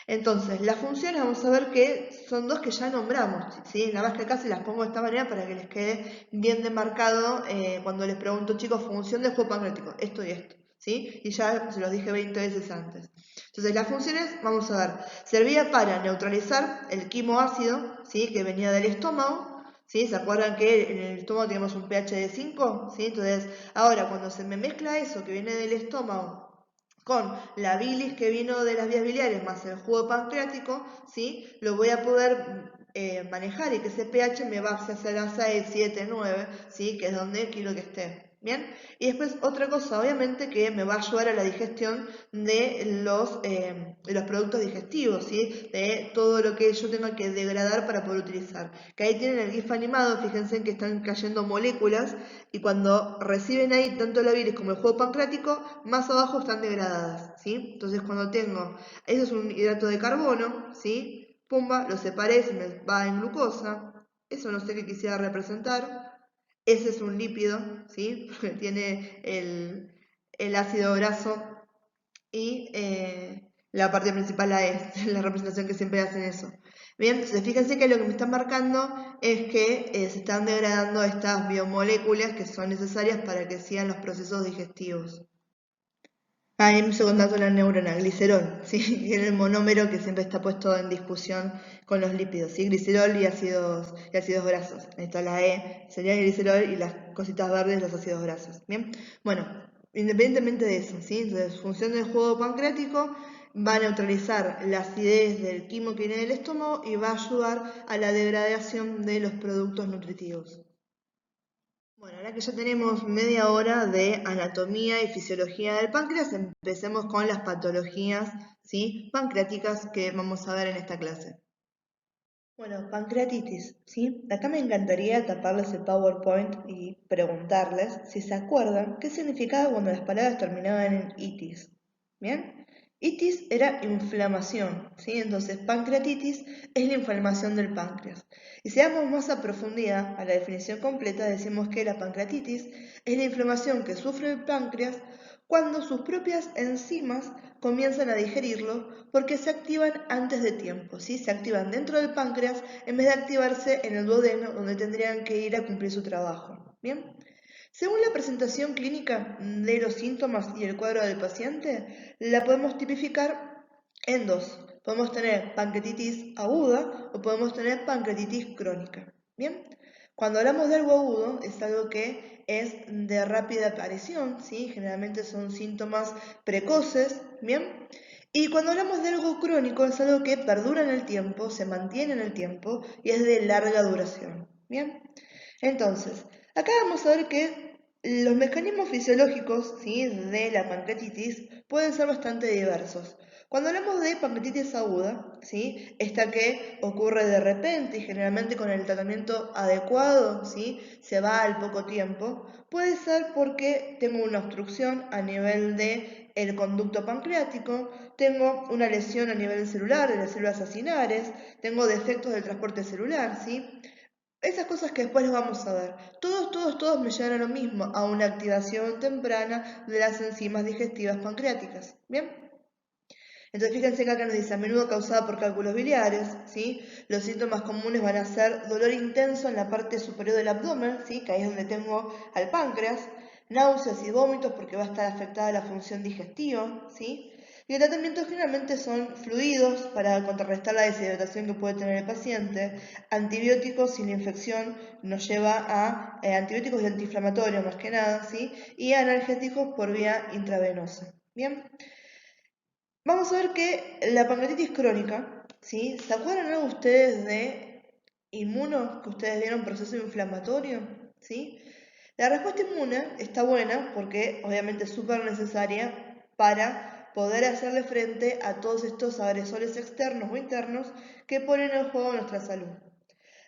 Entonces, las funciones vamos a ver que son dos que ya nombramos, ¿sí? Nada más que acá se las pongo de esta manera para que les quede bien demarcado cuando les pregunto, chicos, función del jugo pancreático, esto y esto, ¿sí? Y ya se los dije 20 veces antes. Entonces, las funciones, vamos a ver, servía para neutralizar el quimo ácido, ¿sí?, que venía del estómago, ¿sí? ¿Se acuerdan que en el estómago tenemos un pH de 5? ¿Sí? Entonces, ahora cuando se me mezcla eso que viene del estómago con la bilis que vino de las vías biliares más el jugo pancreático, ¿sí?, lo voy a poder manejar y que ese pH me va a hacer a 6, 7, 9, ¿sí?, que es donde quiero que esté. ¿Bien? Y después otra cosa, obviamente, que me va a ayudar a la digestión de los productos digestivos, ¿sí?, de todo lo que yo tenga que degradar para poder utilizar. Que ahí tienen el GIF animado, fíjense en que están cayendo moléculas y cuando reciben ahí tanto la bilis como el jugo pancreático, más abajo están degradadas, ¿sí? Entonces cuando tengo, eso es un hidrato de carbono, ¿sí?, pumba, lo separé, se me va en glucosa, eso no sé qué quisiera representar. Ese es un lípido, ¿sí?, porque tiene el ácido graso y la parte principal la es, la representación que siempre hacen eso. Bien, entonces fíjense que lo que me están marcando es que se están degradando estas biomoléculas que son necesarias para que sigan los procesos digestivos. Ahí me hizo contacto la neurona, glicerol, ¿sí? Que es el monómero que siempre está puesto en discusión con los lípidos, ¿sí? Glicerol y ácidos grasos. Ahí está la E, sería el glicerol, y las cositas verdes, los ácidos grasos. Bien, bueno, independientemente de eso, ¿sí? Entonces, función del jugo pancreático va a neutralizar la acidez del quimo que viene del estómago y va a ayudar a la degradación de los productos nutritivos. Bueno, ahora que ya tenemos media hora de anatomía y fisiología del páncreas, empecemos con las patologías, ¿sí?, pancreáticas que vamos a ver en esta clase. Bueno, pancreatitis, ¿sí? Acá me encantaría taparles el PowerPoint y preguntarles si se acuerdan qué significaba cuando las palabras terminaban en itis. ¿Bien? Itis era inflamación, ¿sí? Entonces, pancreatitis es la inflamación del páncreas. Y si vamos más a profundidad a la definición completa, decimos que la pancreatitis es la inflamación que sufre el páncreas cuando sus propias enzimas comienzan a digerirlo porque se activan antes de tiempo, ¿sí? Se activan dentro del páncreas en vez de activarse en el duodeno, donde tendrían que ir a cumplir su trabajo. ¿Bien? Según la presentación clínica de los síntomas y el cuadro del paciente, la podemos tipificar en dos. Podemos tener pancreatitis aguda o podemos tener pancreatitis crónica. ¿Bien? Cuando hablamos de algo agudo, es algo que es de rápida aparición, ¿sí? Generalmente son síntomas precoces, ¿bien? Y cuando hablamos de algo crónico, es algo que perdura en el tiempo, se mantiene en el tiempo y es de larga duración, ¿bien? Entonces, acá vamos a ver que los mecanismos fisiológicos, ¿sí?, de la pancreatitis pueden ser bastante diversos. Cuando hablamos de pancreatitis aguda, ¿sí?, esta que ocurre de repente y generalmente con el tratamiento adecuado, ¿sí?, se va al poco tiempo, puede ser porque tengo una obstrucción a nivel de el conducto pancreático, tengo una lesión a nivel celular de las células acinares, tengo defectos del transporte celular, ¿sí? Esas cosas que después les vamos a ver. Todos me llevan a lo mismo, a una activación temprana de las enzimas digestivas pancreáticas. ¿Bien? Entonces fíjense que acá nos dice a menudo causada por cálculos biliares, ¿sí? Los síntomas comunes van a ser dolor intenso en la parte superior del abdomen, ¿sí?, que ahí es donde tengo al páncreas, náuseas y vómitos porque va a estar afectada la función digestiva, ¿sí? Y el tratamiento generalmente son fluidos para contrarrestar la deshidratación que puede tener el paciente, antibióticos si la infección nos lleva a antibióticos y antiinflamatorios más que nada, ¿sí?, y analgésicos por vía intravenosa. Bien. Vamos a ver que la pancreatitis crónica, ¿sí? ¿Se acuerdan algo ustedes de inmuno, que ustedes vieron proceso inflamatorio? ¿Sí? La respuesta inmune está buena porque obviamente es súper necesaria para poder hacerle frente a todos estos agresores externos o internos que ponen en juego nuestra salud.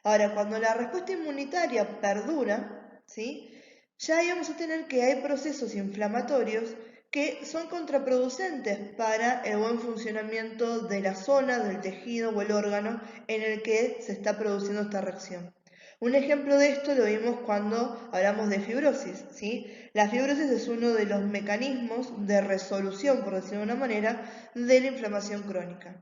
Ahora, cuando la respuesta inmunitaria perdura, ¿sí?, ya ahí vamos a tener que hay procesos inflamatorios que son contraproducentes para el buen funcionamiento de la zona, del tejido o el órgano en el que se está produciendo esta reacción. Un ejemplo de esto lo vimos cuando hablamos de fibrosis, ¿sí? La fibrosis es uno de los mecanismos de resolución, por decirlo de una manera, de la inflamación crónica.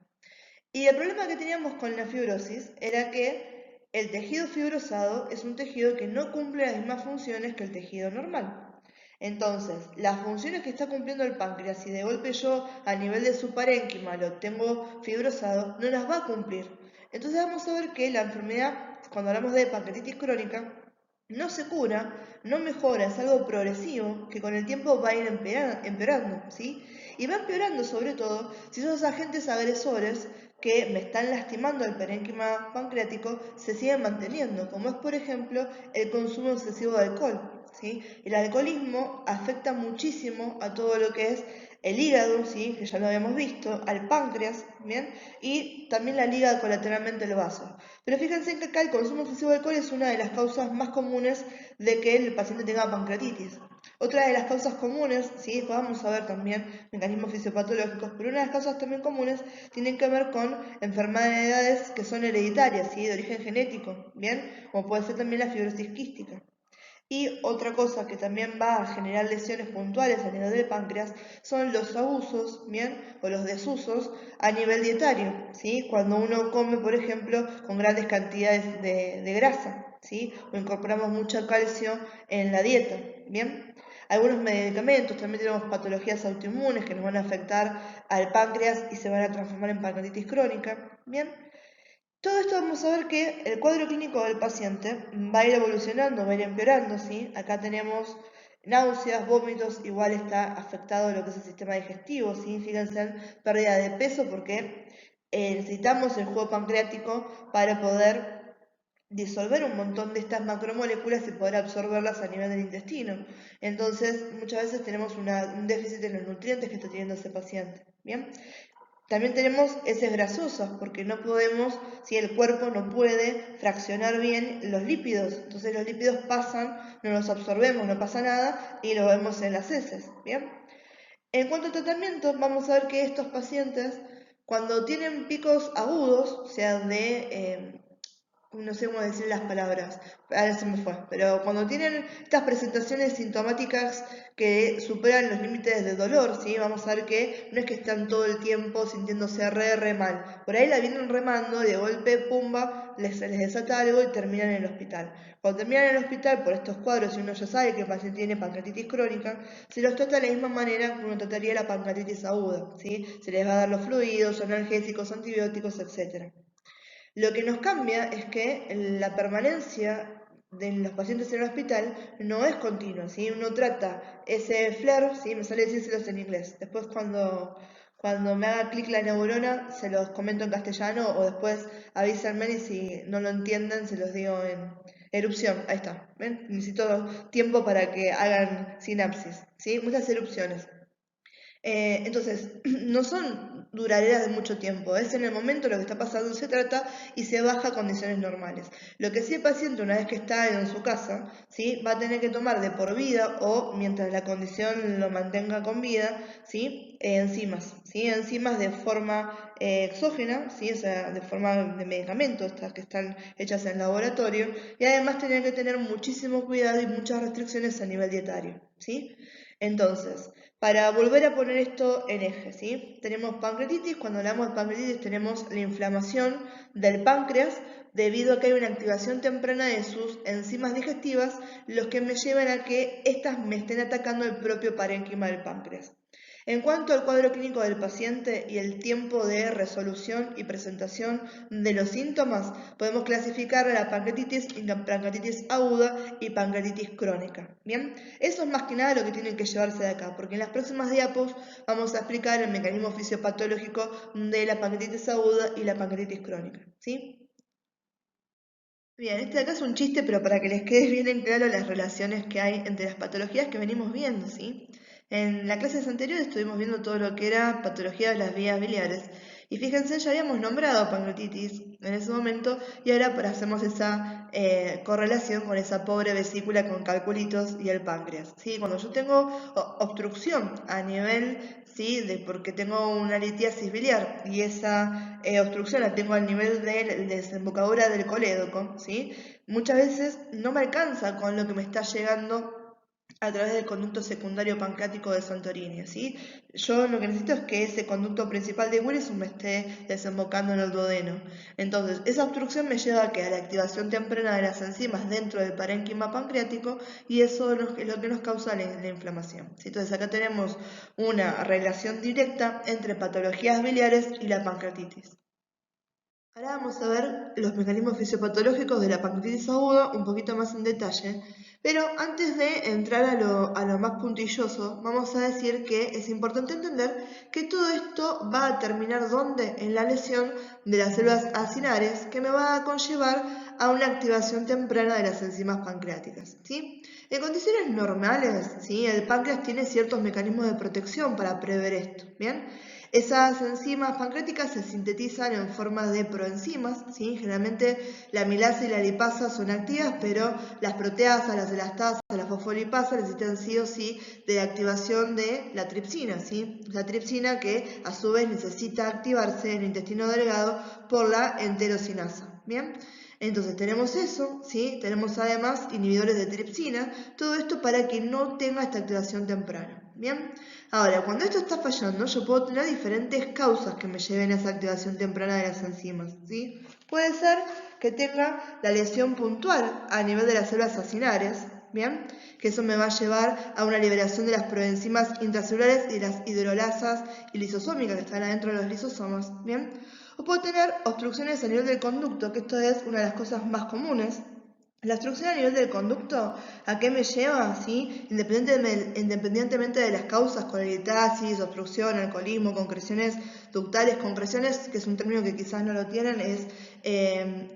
Y el problema que teníamos con la fibrosis era que el tejido fibrosado es un tejido que no cumple las mismas funciones que el tejido normal. Entonces, las funciones que está cumpliendo el páncreas, si de golpe yo a nivel de su parénquima lo tengo fibrosado, no las va a cumplir. Entonces vamos a ver que la enfermedad, cuando hablamos de pancreatitis crónica, no se cura, no mejora, es algo progresivo que con el tiempo va a ir empeorando, ¿sí? Y va empeorando sobre todo si esos agentes agresores que me están lastimando el parénquima pancreático se siguen manteniendo, como es por ejemplo el consumo excesivo de alcohol, ¿sí? El alcoholismo afecta muchísimo a todo lo que es el hígado, ¿sí?, que ya lo habíamos visto, al páncreas, ¿bien?, y también la liga colateralmente el vaso. Pero fíjense que acá el consumo excesivo de alcohol es una de las causas más comunes de que el paciente tenga pancreatitis. Otra de las causas comunes, ¿sí?, después vamos a ver también mecanismos fisiopatológicos, pero una de las causas también comunes tienen que ver con enfermedades que son hereditarias, ¿sí?, de origen genético, ¿bien?, como puede ser también la fibrosis quística. Y otra cosa que también va a generar lesiones puntuales a nivel del páncreas son los abusos, ¿bien?, o los desusos a nivel dietario, ¿sí? Cuando uno come, por ejemplo, con grandes cantidades de grasa, ¿sí?, o incorporamos mucho calcio en la dieta, ¿bien? Algunos medicamentos, también tenemos patologías autoinmunes que nos van a afectar al páncreas y se van a transformar en pancreatitis crónica, ¿bien? Todo esto vamos a ver que el cuadro clínico del paciente va a ir evolucionando, va a ir empeorando, ¿sí? Acá tenemos náuseas, vómitos, igual está afectado lo que es el sistema digestivo, ¿sí? Fíjense en pérdida de peso porque necesitamos el jugo pancreático para poder disolver un montón de estas macromoléculas y poder absorberlas a nivel del intestino. Entonces, muchas veces tenemos un déficit en los nutrientes que está teniendo ese paciente. ¿Bien? También tenemos heces grasosas, porque no podemos, si el cuerpo no puede fraccionar bien los lípidos, entonces los lípidos pasan, no los absorbemos, no pasa nada y lo vemos en las heces. ¿Bien? En cuanto al tratamiento, vamos a ver que estos pacientes, cuando tienen picos agudos, o sea, no sé cómo decir las palabras, ahora se me fue, pero cuando tienen estas presentaciones sintomáticas que superan los límites de dolor, ¿sí? Vamos a ver que no es que están todo el tiempo sintiéndose re mal, por ahí la vienen remando, de golpe, pumba, se les desata algo y terminan en el hospital. Cuando terminan en el hospital por estos cuadros, y uno ya sabe que el paciente tiene pancreatitis crónica, se los trata de la misma manera que uno trataría la pancreatitis aguda, ¿sí? Se les va a dar los fluidos, analgésicos, antibióticos, etc. Lo que nos cambia es que la permanencia de los pacientes en el hospital no es continua, ¿sí? Uno trata ese flare, ¿sí? Me sale decírselos en inglés. Después cuando me haga clic la neurona se los comento en castellano o después avísenme y si no lo entienden se los digo en erupción. Ahí está, ¿ven? Necesito tiempo para que hagan sinapsis, ¿sí? Muchas erupciones. Entonces, no son duraderas de mucho tiempo, es en el momento lo que está pasando, se trata y se baja a condiciones normales. Lo que sí el paciente, una vez que está en su casa, ¿sí? Va a tener que tomar de por vida o mientras la condición lo mantenga con vida, ¿sí? Enzimas, ¿sí? Enzimas de forma exógena, ¿sí? O sea, de forma de medicamentos, estas que están hechas en laboratorio, y además tener que tener muchísimo cuidado y muchas restricciones a nivel dietario, ¿sí? Entonces, para volver a poner esto en eje, ¿sí? Tenemos pancreatitis, cuando hablamos de pancreatitis tenemos la inflamación del páncreas debido a que hay una activación temprana de sus enzimas digestivas, los que me llevan a que éstas me estén atacando el propio parénquima del páncreas. En cuanto al cuadro clínico del paciente y el tiempo de resolución y presentación de los síntomas, podemos clasificar la pancreatitis en pancreatitis aguda y pancreatitis crónica. Bien, eso es más que nada lo que tienen que llevarse de acá, porque en las próximas diapos vamos a explicar el mecanismo fisiopatológico de la pancreatitis aguda y la pancreatitis crónica. ¿Sí? Bien, este de acá es un chiste, pero para que les quede bien en claro las relaciones que hay entre las patologías que venimos viendo, ¿sí? En las clases anteriores estuvimos viendo todo lo que era patología de las vías biliares. Y fíjense, ya habíamos nombrado pancreatitis en ese momento y ahora hacemos esa correlación con esa pobre vesícula con calculitos y el páncreas, ¿sí? Cuando yo tengo obstrucción a nivel, ¿sí? Porque tengo una litiasis biliar y esa obstrucción la tengo al nivel de la desembocadura del colédoco, ¿sí? Muchas veces no me alcanza con lo que me está llegando a través del conducto secundario pancreático de Santorini, ¿sí? Yo lo que necesito es que ese conducto principal de Wilson me esté desembocando en el duodeno. Entonces, esa obstrucción me lleva a la activación temprana de las enzimas dentro del parénquima pancreático y eso es lo que nos causa la inflamación, ¿sí? Entonces, acá tenemos una relación directa entre patologías biliares y la pancreatitis. Ahora vamos a ver los mecanismos fisiopatológicos de la pancreatitis aguda un poquito más en detalle, pero antes de entrar a lo más puntilloso, vamos a decir que es importante entender que todo esto va a terminar ¿dónde? En la lesión de las células acinares, que me va a conllevar a una activación temprana de las enzimas pancreáticas, ¿sí? En condiciones normales, ¿sí? El páncreas tiene ciertos mecanismos de protección para prever esto, ¿bien? Esas enzimas pancreáticas se sintetizan en forma de proenzimas, ¿sí? Generalmente la milasa y la lipasa son activas, pero las proteasas, las elastasas, las fosfolipasas necesitan sí o sí de la activación de la tripsina, ¿sí? La tripsina que a su vez necesita activarse en el intestino delgado por la enterosinasa, ¿bien? Entonces tenemos eso, ¿sí? Tenemos además inhibidores de tripsina, todo esto para que no tenga esta activación temprana, ¿bien? Ahora, cuando esto está fallando, yo puedo tener diferentes causas que me lleven a esa activación temprana de las enzimas, ¿sí? Puede ser que tenga la lesión puntual a nivel de las células acinares, ¿bien? Que eso me va a llevar a una liberación de las proenzimas intracelulares y las hidrolasas y lisosómicas que están adentro de los lisosomas, ¿bien? O puedo tener obstrucciones a nivel del conducto, que esto es una de las cosas más comunes, La obstrucción a nivel del conducto, ¿a qué me lleva? ¿Sí? Independientemente de las causas, colelitasis, obstrucción, alcoholismo, concreciones ductales, concreciones, que es un término que quizás no lo tienen, es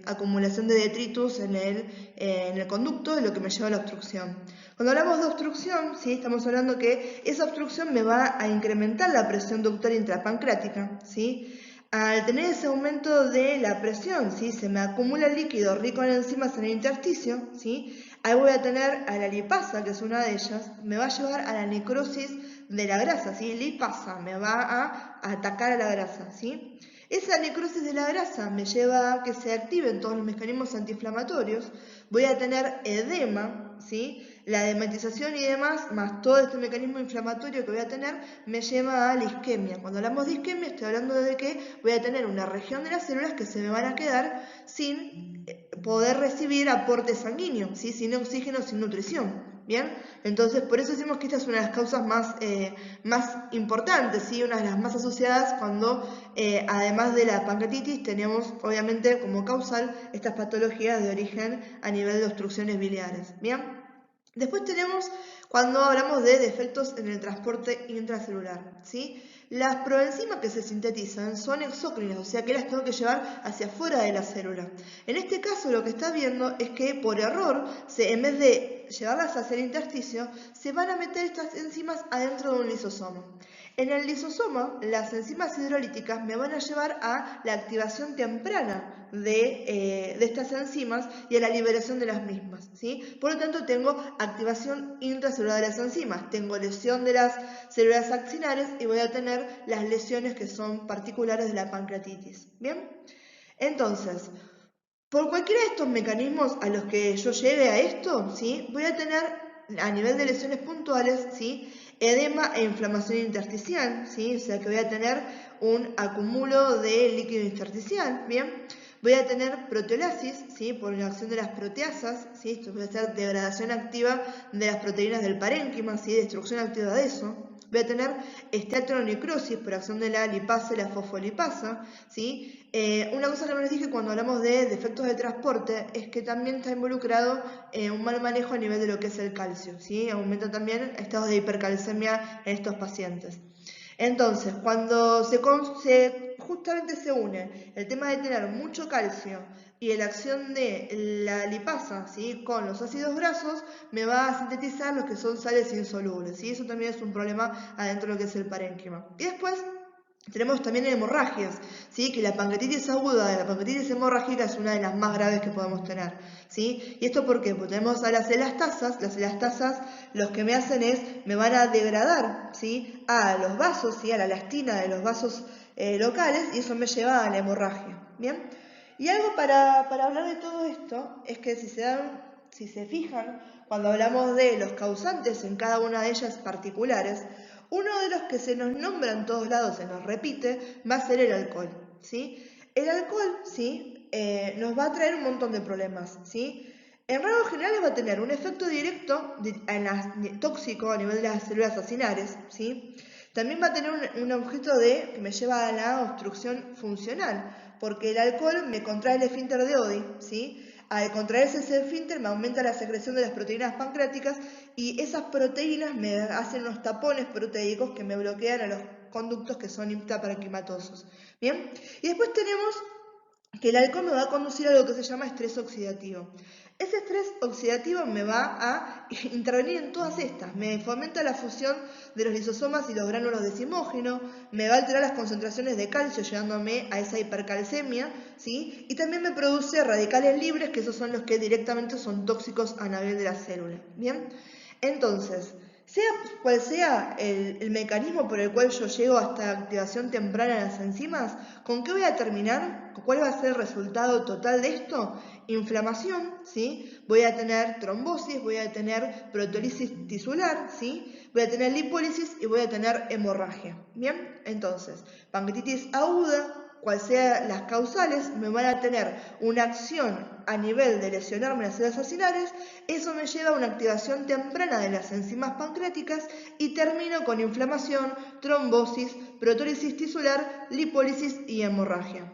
acumulación de detritus en el conducto, es lo que me lleva a la obstrucción. Cuando hablamos de obstrucción, ¿sí? Estamos hablando que esa obstrucción me va a incrementar la presión ductal intrapancreática, ¿sí? Al tener ese aumento de la presión, ¿sí? Se me acumula el líquido rico en enzimas en el intersticio, ¿sí? Ahí voy a tener a la lipasa, que es una de ellas, me va a llevar a la necrosis de la grasa, ¿sí? Lipasa, me va a atacar a la grasa, ¿sí? Esa necrosis de la grasa me lleva a que se activen todos los mecanismos antiinflamatorios, voy a tener edema, ¿sí? La edematización y demás, más todo este mecanismo inflamatorio que voy a tener, me lleva a la isquemia. Cuando hablamos de isquemia, estoy hablando de que voy a tener una región de las células que se me van a quedar sin poder recibir aporte sanguíneo, ¿sí? Sin oxígeno, sin nutrición. ¿Bien? Entonces, por eso decimos que esta es una de las causas más importantes, ¿sí? Una de las más asociadas cuando, además de la pancreatitis, tenemos obviamente como causal estas patologías de origen a nivel de obstrucciones biliares. ¿Bien? Después tenemos cuando hablamos de defectos en el transporte intracelular, ¿sí? Las proenzimas que se sintetizan son exócrinas, o sea que las tengo que llevar hacia afuera de la célula. En este caso lo que está viendo es que por error, en vez de llevarlas hacia el intersticio, se van a meter estas enzimas adentro de un lisosoma. En el lisosoma, las enzimas hidrolíticas me van a llevar a la activación temprana de estas enzimas y a la liberación de las mismas, ¿sí? Por lo tanto, tengo activación intracelular de las enzimas, tengo lesión de las células axinales y voy a tener las lesiones que son particulares de la pancreatitis, ¿bien? Entonces, por cualquiera de estos mecanismos a los que yo llegue a esto, ¿sí? Voy a tener a nivel de lesiones puntuales, ¿sí? Edema e inflamación intersticial, ¿sí? O sea que voy a tener un acúmulo de líquido intersticial, ¿bien? Voy a tener proteolasis, ¿sí? Por la acción de las proteasas, ¿sí? Esto puede ser degradación activa de las proteínas del parénquima, ¿sí? Destrucción activa de eso. Voy a tener esteatonecrosis por acción de la lipasa y la fosfolipasa, ¿sí? Una cosa que no les dije cuando hablamos de defectos de transporte es que también está involucrado un mal manejo a nivel de lo que es el calcio, ¿sí? Aumenta también estados de hipercalcemia en estos pacientes. Entonces, cuando justamente se une el tema de tener mucho calcio y la acción de la lipasa, ¿sí? Con los ácidos grasos, me va a sintetizar los que son sales insolubles, ¿sí? Eso también es un problema adentro de lo que es el parénquima. Y después tenemos también hemorragias, ¿sí? Que la pancreatitis aguda, la pancreatitis hemorrágica es una de las más graves que podemos tener, ¿sí? ¿Y esto por qué? Porque tenemos a las elastasas los que me hacen es, me van a degradar, ¿sí? A los vasos, ¿sí? A la elastina de los vasos locales y eso me lleva a la hemorragia, ¿bien? Y algo para hablar de todo esto es que si se fijan, cuando hablamos de los causantes en cada una de ellas particulares, uno de los que se nos nombra en todos lados, se nos repite, va a ser el alcohol, ¿sí? El alcohol, ¿sí? Nos va a traer un montón de problemas, ¿sí? En rasgos generales va a tener un efecto directo tóxico a nivel de las células acinares, ¿sí? También va a tener un objeto que me lleva a la obstrucción funcional, porque el alcohol me contrae el esfínter de Oddi, ¿sí? Al contraerse ese esfínter me aumenta la secreción de las proteínas pancreáticas y esas proteínas me hacen unos tapones proteicos que me bloquean a los conductos que son intraparenquimatosos. ¿Bien? Y después tenemos que el alcohol me va a conducir a lo que se llama estrés oxidativo. Ese estrés oxidativo me va a intervenir en todas estas. Me fomenta la fusión de los lisosomas y los gránulos de simógeno, me va a alterar las concentraciones de calcio llevándome a esa hipercalcemia, ¿sí? Y también me produce radicales libres, que esos son los que directamente son tóxicos a nivel de la célula. ¿Bien? Entonces, sea cual sea el mecanismo por el cual yo llego hasta la activación temprana de las enzimas, ¿con qué voy a terminar? ¿Cuál va a ser el resultado total de esto? Inflamación, ¿sí? Voy a tener trombosis, voy a tener proteólisis tisular, ¿sí? Voy a tener lipólisis y voy a tener hemorragia. ¿Bien? Entonces, pancreatitis aguda, cual sea las causales, me van a tener una acción a nivel de lesionarme las células acinares, eso me lleva a una activación temprana de las enzimas pancreáticas y termino con inflamación, trombosis, proteólisis tisular, lipólisis y hemorragia.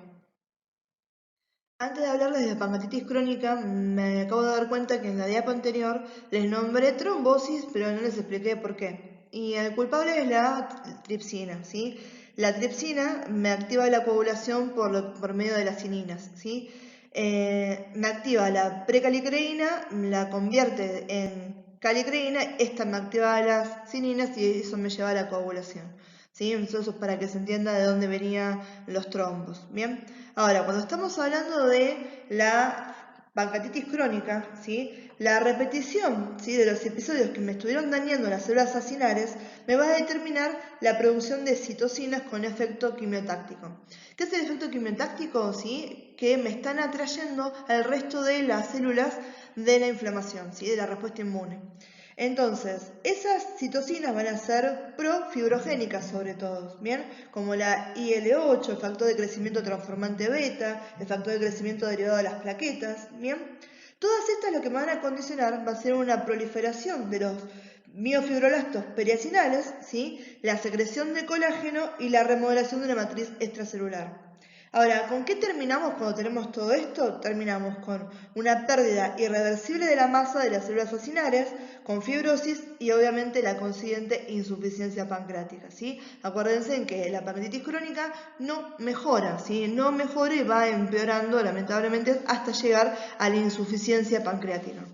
Antes de hablarles de la pancreatitis crónica, me acabo de dar cuenta que en la diapo anterior les nombré trombosis, pero no les expliqué por qué. Y el culpable es la tripsina, ¿sí? La tripsina me activa la coagulación por medio de las cininas, ¿sí? Me activa la precalicreína, la convierte en calicreína, esta me activa las cininas y eso me lleva a la coagulación, ¿sí? Entonces, para que se entienda de dónde venían los trombos, ¿bien? Ahora, cuando estamos hablando de la pancreatitis crónica, ¿sí? La repetición, ¿sí?, de los episodios que me estuvieron dañando las células acinares me va a determinar la producción de citocinas con efecto quimiotáctico. ¿Qué es el efecto quimiotáctico? ¿Sí? Que me están atrayendo al resto de las células de la inflamación, ¿sí?, de la respuesta inmune. Entonces, esas citocinas van a ser profibrogénicas sobre todo, ¿bien? Como la IL-8, el factor de crecimiento transformante beta, el factor de crecimiento derivado de las plaquetas, ¿bien? Todas estas lo que me van a condicionar va a ser una proliferación de los miofibroblastos periacinales, ¿sí?, la secreción de colágeno y la remodelación de la matriz extracelular. Ahora, ¿con qué terminamos cuando tenemos todo esto? Terminamos con una pérdida irreversible de la masa de las células acinares, con fibrosis y obviamente la consiguiente insuficiencia pancreática, ¿sí? Acuérdense en que la pancreatitis crónica no mejora, ¿sí? No mejora y va empeorando lamentablemente hasta llegar a la insuficiencia pancreática.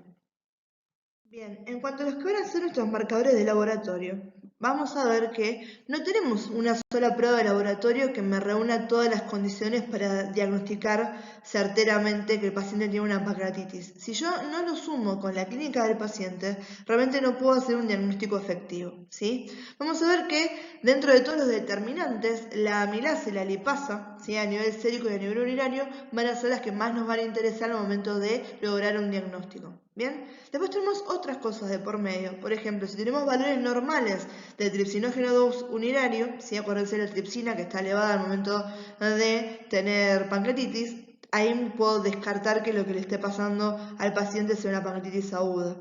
Bien, en cuanto a los que van a ser nuestros marcadores de laboratorio, vamos a ver que no tenemos una sola prueba de laboratorio que me reúna todas las condiciones para diagnosticar certeramente que el paciente tiene una pancreatitis. Si yo no lo sumo con la clínica del paciente, realmente no puedo hacer un diagnóstico efectivo, ¿sí? Vamos a ver que dentro de todos los determinantes, la amilasa y la lipasa, ¿sí?, a nivel sérico y a nivel urinario, van a ser las que más nos van a interesar al momento de lograr un diagnóstico. Bien, después tenemos otras cosas de por medio. Por ejemplo, si tenemos valores normales de tripsinógeno 2 urinario, ¿sí?, acuérdense de la tripsina que está elevada al momento de tener pancreatitis, ahí puedo descartar que lo que le esté pasando al paciente sea una pancreatitis aguda.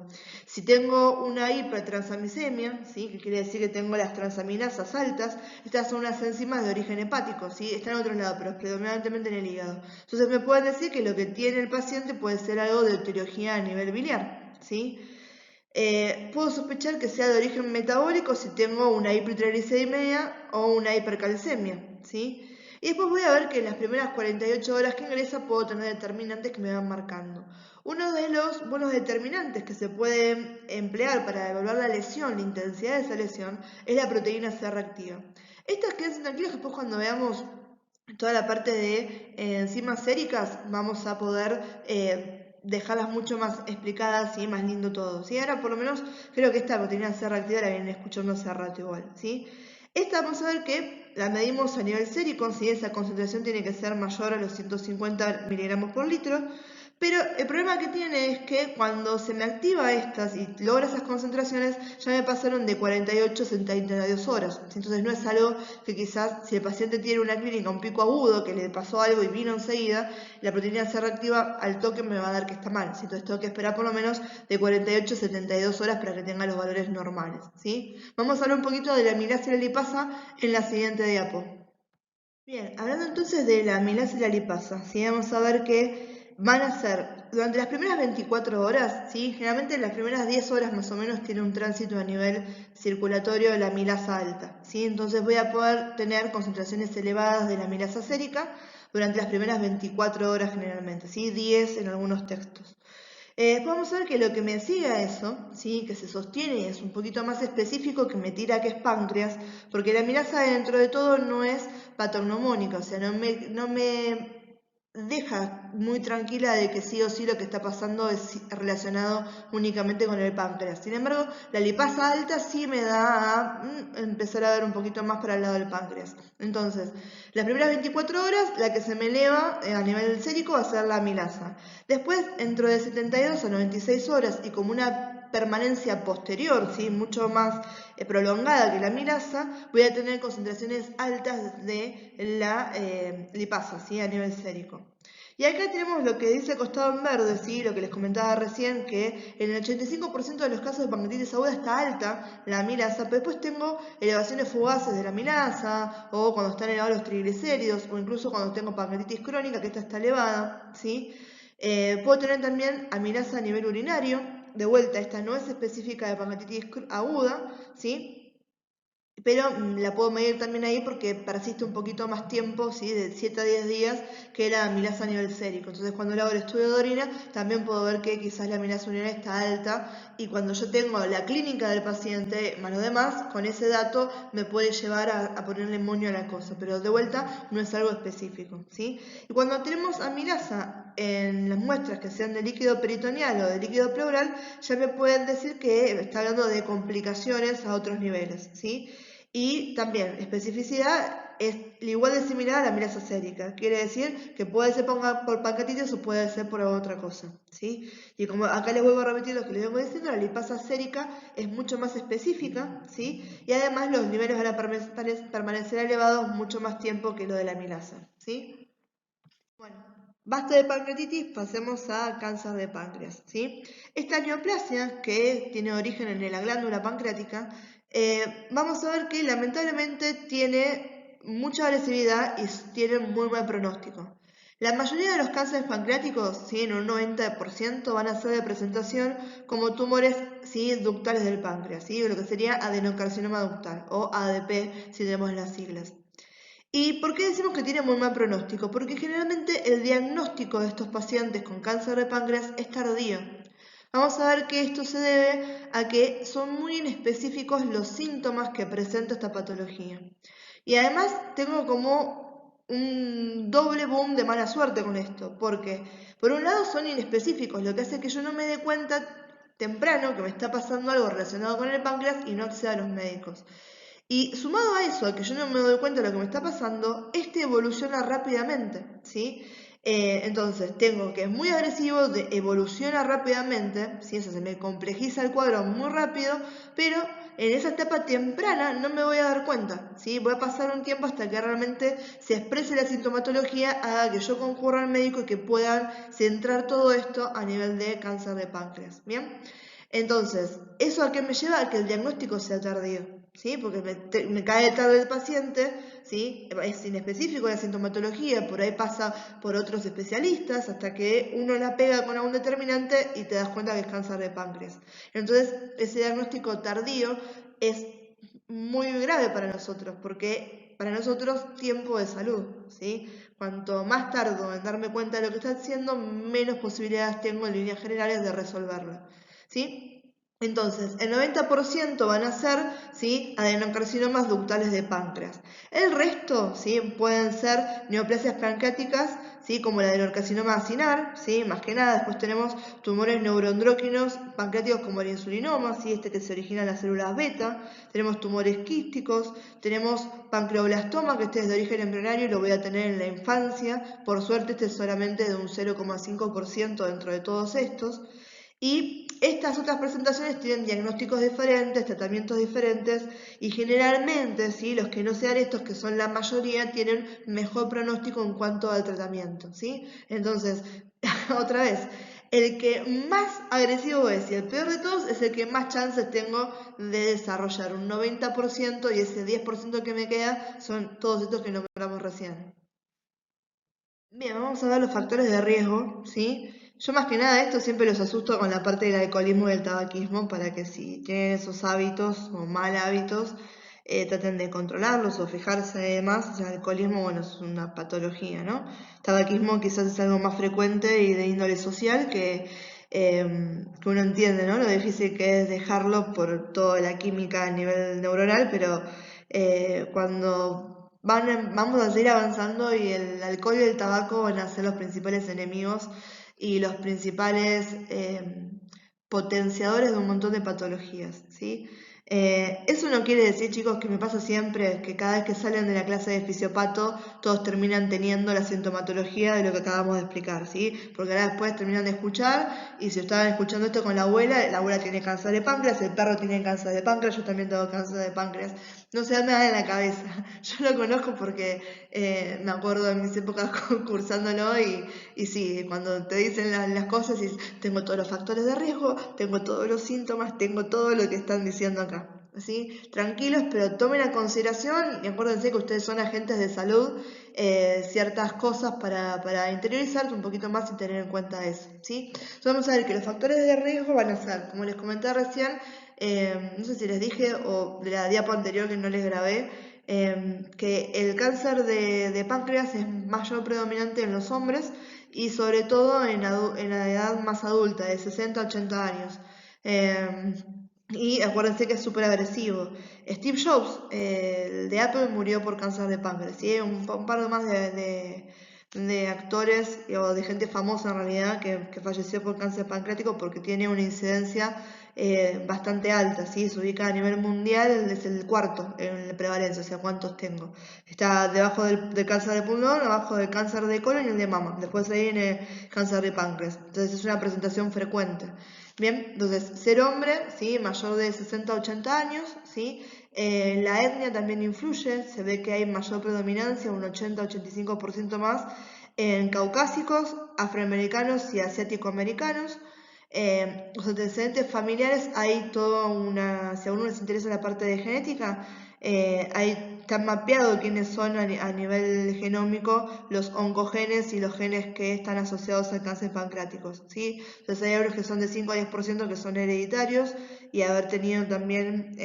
Si tengo una hipertransaminsemia, ¿sí?, que quiere decir que tengo las transaminasas altas, estas son unas enzimas de origen hepático, ¿sí?, están en otro lado, pero predominantemente en el hígado. Entonces me pueden decir que lo que tiene el paciente puede ser algo de etiología a nivel biliar, ¿sí? Puedo sospechar que sea de origen metabólico si tengo una hipertrigliceridemia o una hipercalcemia, ¿sí? Y después voy a ver que en las primeras 48 horas que ingresa puedo tener determinantes que me van marcando. Uno de los buenos determinantes que se puede emplear para evaluar la lesión, la intensidad de esa lesión, es la proteína C reactiva. Estas quédense tranquilos, después cuando veamos toda la parte de enzimas séricas vamos a poder dejarlas mucho más explicadas y más lindo todo, ¿sí? Ahora por lo menos creo que esta proteína C reactiva la vienen escuchando hace rato igual, ¿sí? Esta vamos a ver que la medimos a nivel sérico, ¿sí? Esa concentración tiene que ser mayor a los 150 miligramos por litro, pero el problema que tiene es que cuando se me activa estas y logra esas concentraciones, ya me pasaron de 48 a 72 horas. Entonces no es algo que quizás si el paciente tiene una clínica, un pico agudo, que le pasó algo y vino enseguida, la proteína C reactiva al toque me va a dar que está mal. Entonces tengo que esperar por lo menos de 48 a 72 horas para que tenga los valores normales, ¿sí? Vamos a hablar un poquito de la amilasa y la lipasa en la siguiente diapo. Bien, hablando entonces de la amilasa y la lipasa, ¿sí? Vamos a ver que van a ser durante las primeras 24 horas, ¿sí? Generalmente en las primeras 10 horas más o menos tiene un tránsito a nivel circulatorio de la amilasa alta, ¿sí? Entonces voy a poder tener concentraciones elevadas de la amilasa sérica durante las primeras 24 horas generalmente, ¿sí? 10 en algunos textos. Podemos ver que lo que me sigue a eso, ¿sí?, que se sostiene y es un poquito más específico, que me tira que es páncreas, porque la amilasa dentro de todo no es patognomónica, o sea, no me deja muy tranquila de que sí o sí lo que está pasando es relacionado únicamente con el páncreas. Sin embargo, la lipasa alta sí me da a empezar a ver un poquito más para el lado del páncreas. Entonces, las primeras 24 horas, la que se me eleva a nivel sérico va a ser la amilasa. Después, dentro de 72 a 96 horas y como una permanencia posterior, ¿sí?, mucho más prolongada que la amilasa, voy a tener concentraciones altas de la lipasa, ¿sí?, a nivel sérico. Y acá tenemos lo que dice costado en verde, ¿sí? Lo que les comentaba recién, que en el 85% de los casos de pancreatitis aguda está alta la amilasa, pero después tengo elevaciones fugaces de la amilasa, o cuando están elevados los triglicéridos, o incluso cuando tengo pancreatitis crónica, que esta está elevada, ¿sí? Puedo tener también amilasa a nivel urinario. De vuelta, esta no es específica de pancreatitis aguda, ¿sí? Pero la puedo medir también ahí porque persiste un poquito más tiempo, ¿sí? De 7 a 10 días, que la amilasa a nivel sérico. Entonces, cuando le hago el estudio de orina, también puedo ver que quizás la amilasa urinaria está alta, y cuando yo tengo la clínica del paciente, más lo demás, con ese dato me puede llevar a ponerle moño a la cosa, pero de vuelta no es algo específico, ¿sí? Y cuando tenemos amilasa en las muestras que sean de líquido peritoneal o de líquido pleural, ya me pueden decir que está hablando de complicaciones a otros niveles, ¿sí? Y también, especificidad es igual de similar a la amilasa sérica. Quiere decir que puede ser por pancreatitis o puede ser por otra cosa, ¿sí? Y como acá les vuelvo a repetir lo que les vengo diciendo, la lipasa sérica es mucho más específica, ¿sí? Y además los niveles van a permanecer elevados mucho más tiempo que lo de la amilasa, ¿sí? Bueno, basta de pancreatitis, pasemos a cáncer de páncreas, ¿sí? Esta neoplasia, que tiene origen en la glándula pancreática, vamos a ver que lamentablemente tiene mucha agresividad y tiene muy mal pronóstico. La mayoría de los cánceres pancreáticos, ¿sí? En un 90%, van a ser de presentación como tumores, ¿sí? Ductales del páncreas, ¿sí? Lo que sería adenocarcinoma ductal o ADP si tenemos las siglas. ¿Y por qué decimos que tiene muy mal pronóstico? Porque generalmente el diagnóstico de estos pacientes con cáncer de páncreas es tardío. Vamos a ver que esto se debe a que son muy inespecíficos los síntomas que presenta esta patología. Y además tengo como un doble boom de mala suerte con esto, porque por un lado son inespecíficos, lo que hace que yo no me dé cuenta temprano que me está pasando algo relacionado con el páncreas y no acceda a los médicos. Y sumado a eso, a que yo no me doy cuenta de lo que me está pasando, este evoluciona rápidamente, ¿sí? Entonces, tengo que es muy agresivo, evoluciona rápidamente, ¿sí? Eso se me complejiza el cuadro muy rápido, pero en esa etapa temprana no me voy a dar cuenta, ¿sí? Voy a pasar un tiempo hasta que realmente se exprese la sintomatología, haga que yo concurra al médico y que puedan centrar todo esto a nivel de cáncer de páncreas, ¿bien? Entonces, ¿eso a qué me lleva? A que el diagnóstico sea tardío, ¿sí? Porque me cae tarde el paciente, ¿sí? Es inespecífico la sintomatología, por ahí pasa por otros especialistas hasta que uno la pega con algún determinante y te das cuenta que es cáncer de páncreas. Entonces, ese diagnóstico tardío es muy grave para nosotros, porque para nosotros tiempo de salud, ¿sí? Cuanto más tardo en darme cuenta de lo que está haciendo, menos posibilidades tengo en líneas generales de resolverlo, ¿sí? Entonces, el 90% van a ser, ¿sí? Adenocarcinomas ductales de páncreas. El resto, ¿sí? Pueden ser neoplasias pancreáticas, ¿sí? Como el adenocarcinoma acinar, ¿sí? Más que nada. Después tenemos tumores neuroendócrinos pancreáticos como el insulinoma, ¿sí? Este que se origina en las células beta. Tenemos tumores quísticos, tenemos pancreoblastoma, que este es de origen embrionario y lo voy a tener en la infancia. Por suerte, este es solamente de un 0,5% dentro de todos estos. Y estas otras presentaciones tienen diagnósticos diferentes, tratamientos diferentes y generalmente, ¿sí? Los que no sean estos, que son la mayoría, tienen mejor pronóstico en cuanto al tratamiento, ¿sí? Entonces, otra vez, el que más agresivo es y el peor de todos es el que más chances tengo de desarrollar un 90% y ese 10% que me queda son todos estos que nombramos recién. Bien, vamos a ver los factores de riesgo, ¿sí? Yo más que nada esto siempre los asusto con la parte del alcoholismo y del tabaquismo para que si tienen esos hábitos o mal hábitos, traten de controlarlos o fijarse más. El alcoholismo, bueno, es una patología, ¿no? Tabaquismo quizás es algo más frecuente y de índole social que uno entiende, ¿no? Lo difícil que es dejarlo por toda la química a nivel neuronal, pero cuando vamos a seguir avanzando y el alcohol y el tabaco van a ser los principales enemigos y los principales potenciadores de un montón de patologías, ¿sí? Eso no quiere decir, chicos, que me pasa siempre, que cada vez que salen de la clase de fisiopato, todos terminan teniendo la sintomatología de lo que acabamos de explicar, ¿sí? Porque ahora después terminan de escuchar, y si estaban escuchando esto con la abuela tiene cáncer de páncreas, el perro tiene cáncer de páncreas, yo también tengo cáncer de páncreas. No se me da en la cabeza. Yo lo conozco porque me acuerdo de mis épocas cursándolo y sí, cuando te dicen las cosas, y tengo todos los factores de riesgo, tengo todos los síntomas, tengo todo lo que están diciendo acá. ¿Sí? Tranquilos, pero tomen a consideración y acuérdense que ustedes son agentes de salud, ciertas cosas para interiorizarte un poquito más y tener en cuenta eso. ¿Sí? Entonces vamos a ver que los factores de riesgo van a ser, como les comenté recién, no sé si les dije o de la diapo anterior que no les grabé, que el cáncer de páncreas es mayor predominante en los hombres y sobre todo en la edad más adulta, de 60 a 80 años. Y acuérdense que es súper agresivo. Steve Jobs, el de Apple, murió por cáncer de páncreas. ¿Sí? Un par más de actores o de gente famosa en realidad que falleció por cáncer pancreático porque tiene una incidencia bastante alta, ¿sí? Se ubica a nivel mundial, es el cuarto en prevalencia, o sea, ¿cuántos tengo? Está debajo del cáncer de pulmón, abajo del cáncer de colon y el de mama. Después ahí viene cáncer de páncreas. Entonces es una presentación frecuente. Bien, entonces ser hombre, ¿sí? Mayor de 60 a 80 años, ¿sí? La etnia también influye, se ve que hay mayor predominancia, un 80-85% más, en caucásicos, afroamericanos y asiático-americanos. Los antecedentes familiares, hay toda una, si a uno les interesa la parte de genética, está mapeado quiénes son a nivel genómico los oncogenes y los genes que están asociados al cáncer pancreático, ¿sí? Entonces hay árboles que son de 5 a 10% que son hereditarios y haber tenido también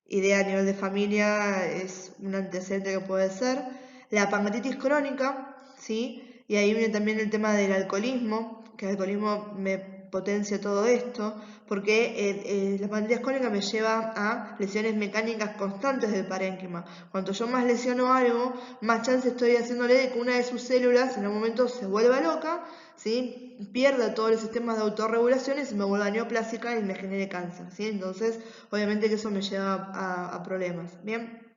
idea a nivel de familia es un antecedente que puede ser. La pancreatitis crónica, ¿sí? Y ahí viene también el tema del alcoholismo, que el alcoholismo me potencia todo esto, porque la pancreatitis crónica me lleva a lesiones mecánicas constantes del parénquima. Cuanto yo más lesiono algo, más chance estoy haciéndole de que una de sus células en un momento se vuelva loca, ¿sí? Pierda todos los sistemas de autorregulaciones y me vuelva neoplásica y me genere cáncer, ¿sí? Entonces, obviamente que eso me lleva a problemas. Bien,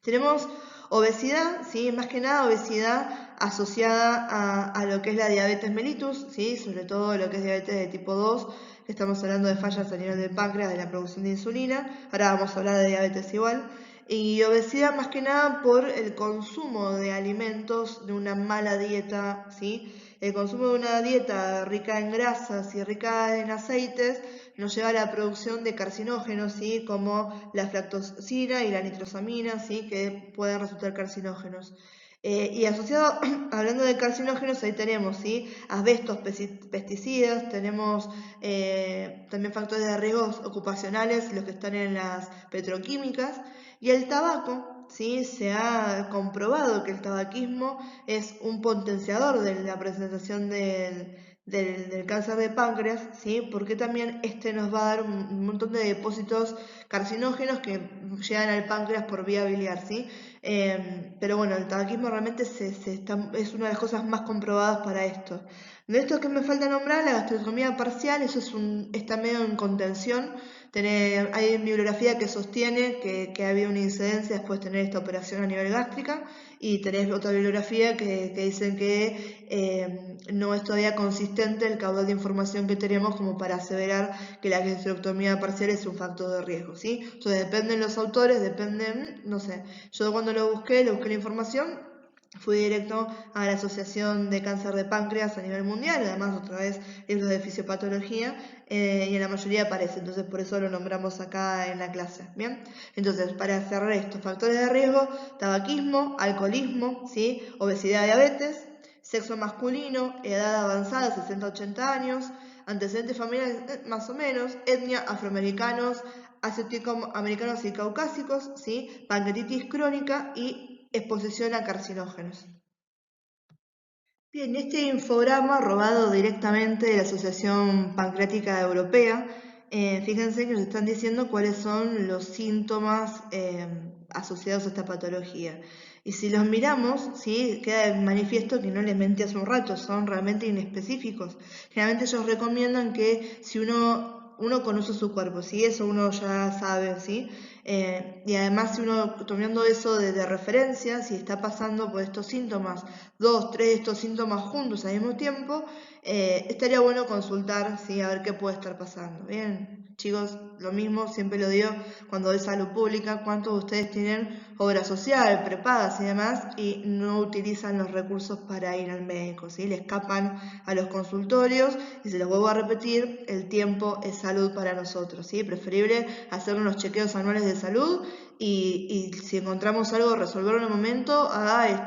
tenemos obesidad, ¿sí? Más que nada obesidad asociada a lo que es la diabetes mellitus, ¿sí? Sobre todo lo que es diabetes de tipo 2, que estamos hablando de fallas a nivel del páncreas, de la producción de insulina. Ahora vamos a hablar de diabetes igual. Y obesidad más que nada por el consumo de alimentos, de una mala dieta, ¿sí? El consumo de una dieta rica en grasas y rica en aceites nos lleva a la producción de carcinógenos, ¿sí? Como la lactoxina y la nitrosamina, ¿sí? Que pueden resultar carcinógenos. Y asociado, hablando de carcinógenos, ahí tenemos, ¿sí? Asbestos, pesticidas, tenemos también factores de riesgos ocupacionales, los que están en las petroquímicas, y el tabaco, ¿sí? Se ha comprobado que el tabaquismo es un potenciador de la presentación del cáncer de páncreas, ¿sí? Porque también este nos va a dar un montón de depósitos carcinógenos que llegan al páncreas por vía biliar, ¿sí? Pero bueno, el tabaquismo realmente es una de las cosas más comprobadas para esto. De esto que me falta nombrar, la gastrostomía parcial, eso está medio en contención. Hay bibliografía que sostiene que ha habido una incidencia después de tener esta operación a nivel gástrica, y tenés otra bibliografía que dicen que no es todavía consistente el caudal de información que tenemos como para aseverar que la gastrectomía parcial es un factor de riesgo, ¿sí? Entonces dependen los autores, dependen, no sé, yo cuando lo busqué la información, fui directo a la Asociación de Cáncer de Páncreas a nivel mundial, además otra vez libros de fisiopatología, y en la mayoría aparece, entonces por eso lo nombramos acá en la clase, ¿bien? Entonces, para cerrar estos factores de riesgo, tabaquismo, alcoholismo, ¿sí? Obesidad, diabetes, sexo masculino, edad avanzada, 60-80 años, antecedentes familiares más o menos, etnia, afroamericanos, asiático-americanos y caucásicos, ¿sí? Pancreatitis crónica y exposición a carcinógenos. Bien, este infograma robado directamente de la Asociación Pancreática Europea, fíjense que nos están diciendo cuáles son los síntomas asociados a esta patología. Y si los miramos, ¿sí? Queda de manifiesto que no les mentí hace un rato, son realmente inespecíficos. Generalmente ellos recomiendan que si uno uno conoce su cuerpo, ¿sí? Eso uno ya sabe, ¿sí? Y además, si uno tomando eso de referencia, si está pasando por estos síntomas, 2, 3 de estos síntomas juntos al mismo tiempo, estaría bueno consultar, ¿sí? A ver qué puede estar pasando. Bien, chicos, lo mismo, siempre lo digo, cuando doy salud pública, ¿cuántos de ustedes tienen obra social, prepagas y demás, y no utilizan los recursos para ir al médico, ¿sí? Le escapan a los consultorios, y se los vuelvo a repetir, el tiempo es salud para nosotros, ¿sí? Preferible hacer unos chequeos anuales de salud y si encontramos algo, resolverlo en un momento, a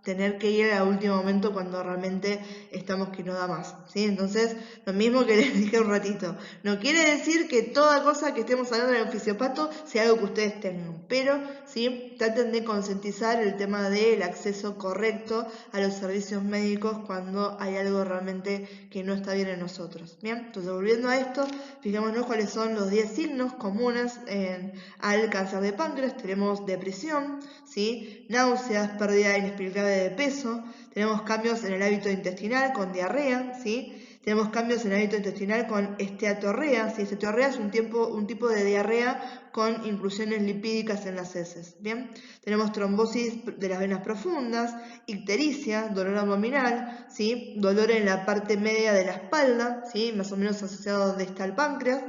tener que ir al último momento cuando realmente estamos que no da más, ¿sí? Entonces, lo mismo que les dije un ratito, no quiere decir que toda cosa que estemos hablando en el fisiopato sea algo que ustedes tengan, pero sí traten de concientizar el tema del acceso correcto a los servicios médicos cuando hay algo realmente que no está bien en nosotros. Bien, entonces volviendo a esto, fijémonos cuáles son los 10 signos comunes al cáncer de páncreas. Tenemos depresión, ¿sí? Náuseas, pérdida inexplicable de peso, tenemos cambios en el hábito intestinal con diarrea, ¿sí? Tenemos cambios en el hábito intestinal con esteatorrea, ¿sí? Esteatorrea es un tipo de diarrea con inclusiones lipídicas en las heces, ¿bien? Tenemos trombosis de las venas profundas, ictericia, dolor abdominal, ¿sí? Dolor en la parte media de la espalda, ¿sí? Más o menos asociado donde está el páncreas,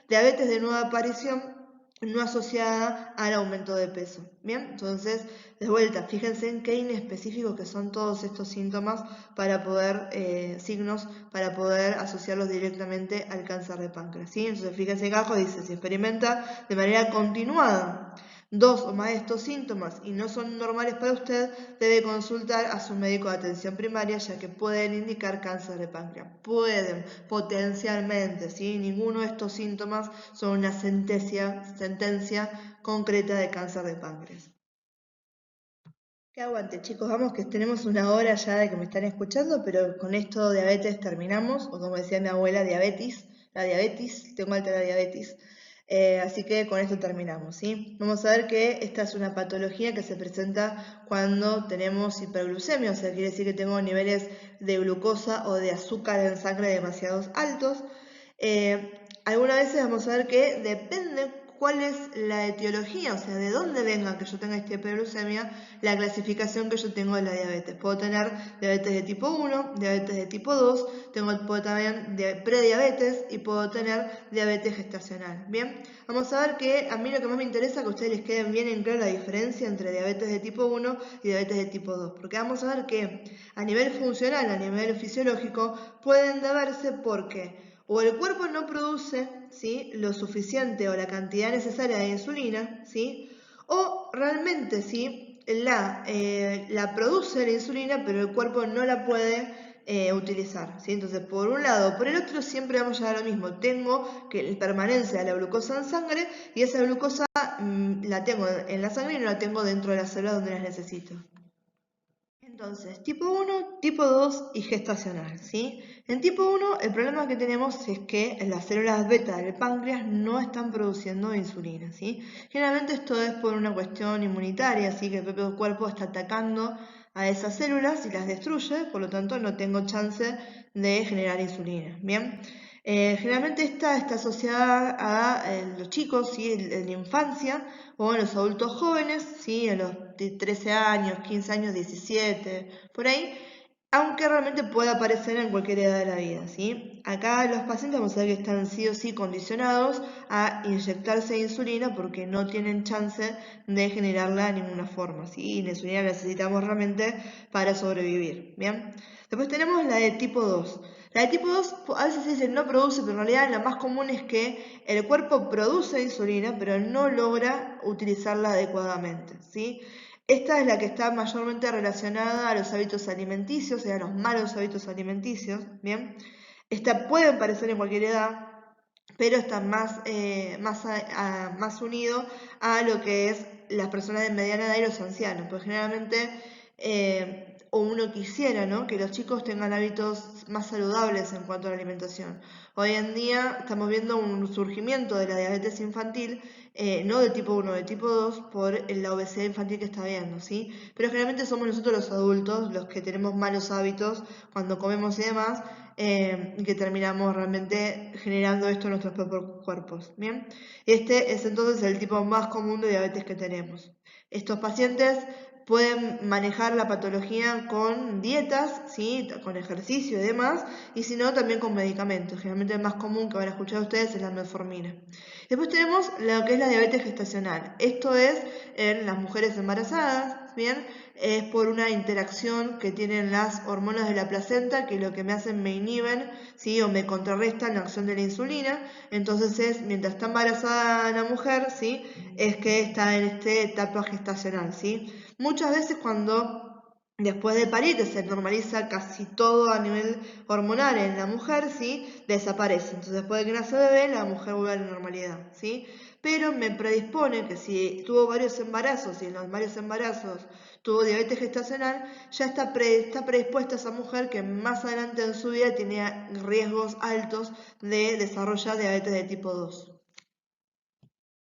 diabetes de nueva aparición, no asociada al aumento de peso. Bien, entonces, de vuelta, fíjense en qué inespecíficos que son todos estos síntomas para poder, signos, para poder asociarlos directamente al cáncer de páncreas. ¿Sí? Entonces, fíjense que abajo dice, si experimenta de manera continuada 2 o más de estos síntomas y no son normales para usted, debe consultar a su médico de atención primaria, ya que pueden indicar cáncer de páncreas. Pueden, potencialmente, ¿sí? Ninguno de estos síntomas son una sentencia concreta de cáncer de páncreas. Que aguante, chicos, vamos que tenemos una hora ya de que me están escuchando, pero con esto diabetes terminamos, o como decía mi abuela, la diabetes, tengo alta la diabetes. Así que con esto terminamos, ¿sí? Vamos a ver que esta es una patología que se presenta cuando tenemos hiperglucemia, o sea, quiere decir que tengo niveles de glucosa o de azúcar en sangre demasiado altos. Algunas veces vamos a ver que depende cuál es la etiología, o sea, de dónde venga que yo tenga esta hiperglucemia, la clasificación que yo tengo de la diabetes. Puedo tener diabetes de tipo 1, diabetes de tipo 2, puedo también prediabetes y puedo tener diabetes gestacional. Bien, vamos a ver que a mí lo que más me interesa es que a ustedes les quede bien en claro la diferencia entre diabetes de tipo 1 y diabetes de tipo 2, porque vamos a ver que a nivel funcional, a nivel fisiológico, pueden deberse porque o el cuerpo no produce, ¿sí?, lo suficiente o la cantidad necesaria de insulina, ¿sí?, o realmente ¿sí?, la produce la insulina, pero el cuerpo no la puede utilizar, ¿sí? Entonces, por un lado o por el otro, siempre vamos a llegar a lo mismo. Tengo que permanencia de la glucosa en sangre y esa glucosa la tengo en la sangre y no la tengo dentro de las células donde las necesito. Entonces, tipo 1, tipo 2 y gestacional, ¿sí? En tipo 1, el problema que tenemos es que las células beta del páncreas no están produciendo insulina, ¿sí? Generalmente esto es por una cuestión inmunitaria, ¿sí? Que el propio cuerpo está atacando a esas células y las destruye, por lo tanto no tengo chance de generar insulina, ¿bien? Generalmente esta está asociada a los chicos, ¿sí?, en la infancia o en los adultos jóvenes, ¿sí?, a los 13 años, 15 años, 17, por ahí, aunque realmente puede aparecer en cualquier edad de la vida, ¿sí? Acá los pacientes vamos a ver que están sí o sí condicionados a inyectarse insulina porque no tienen chance de generarla de ninguna forma, ¿sí? Y la insulina la necesitamos realmente para sobrevivir, ¿bien? Después tenemos la de tipo 2. La de tipo 2 a veces se dice no produce, pero en realidad la más común es que el cuerpo produce insulina, pero no logra utilizarla adecuadamente, ¿sí? Esta es la que está mayormente relacionada a los hábitos alimenticios, o sea, a los malos hábitos alimenticios, ¿bien? Esta puede aparecer en cualquier edad, pero está más unido a lo que es las personas de mediana edad y los ancianos, porque generalmente o uno quisiera, ¿no?, que los chicos tengan hábitos más saludables en cuanto a la alimentación. Hoy en día estamos viendo un surgimiento de la diabetes infantil, no de tipo 1, de tipo 2, por la obesidad infantil que está habiendo, ¿sí? Pero generalmente somos nosotros los adultos los que tenemos malos hábitos cuando comemos y demás, y que terminamos realmente generando esto en nuestros propios cuerpos. Bien, este es entonces el tipo más común de diabetes que tenemos. Estos pacientes pueden manejar la patología con dietas, ¿sí? Con ejercicio y demás, y si no, también con medicamentos. Generalmente el más común que van a escuchar ustedes es la metformina. Después tenemos lo que es la diabetes gestacional. Esto es en las mujeres embarazadas, ¿bien? Es por una interacción que tienen las hormonas de la placenta que lo que me hacen me inhiben, ¿sí? O me contrarrestan la acción de la insulina. Entonces es, mientras está embarazada la mujer, ¿sí? Es que está en esta etapa gestacional, ¿sí? Muchas veces cuando después de parir, que se normaliza casi todo a nivel hormonal en la mujer, ¿sí? Desaparece. Entonces después de que nace el bebé, la mujer vuelve a la normalidad, ¿sí? Pero me predispone que si tuvo varios embarazos y en los varios embarazos tuvo diabetes gestacional, ya está predispuesta esa mujer que más adelante en su vida tiene riesgos altos de desarrollar diabetes de tipo 2.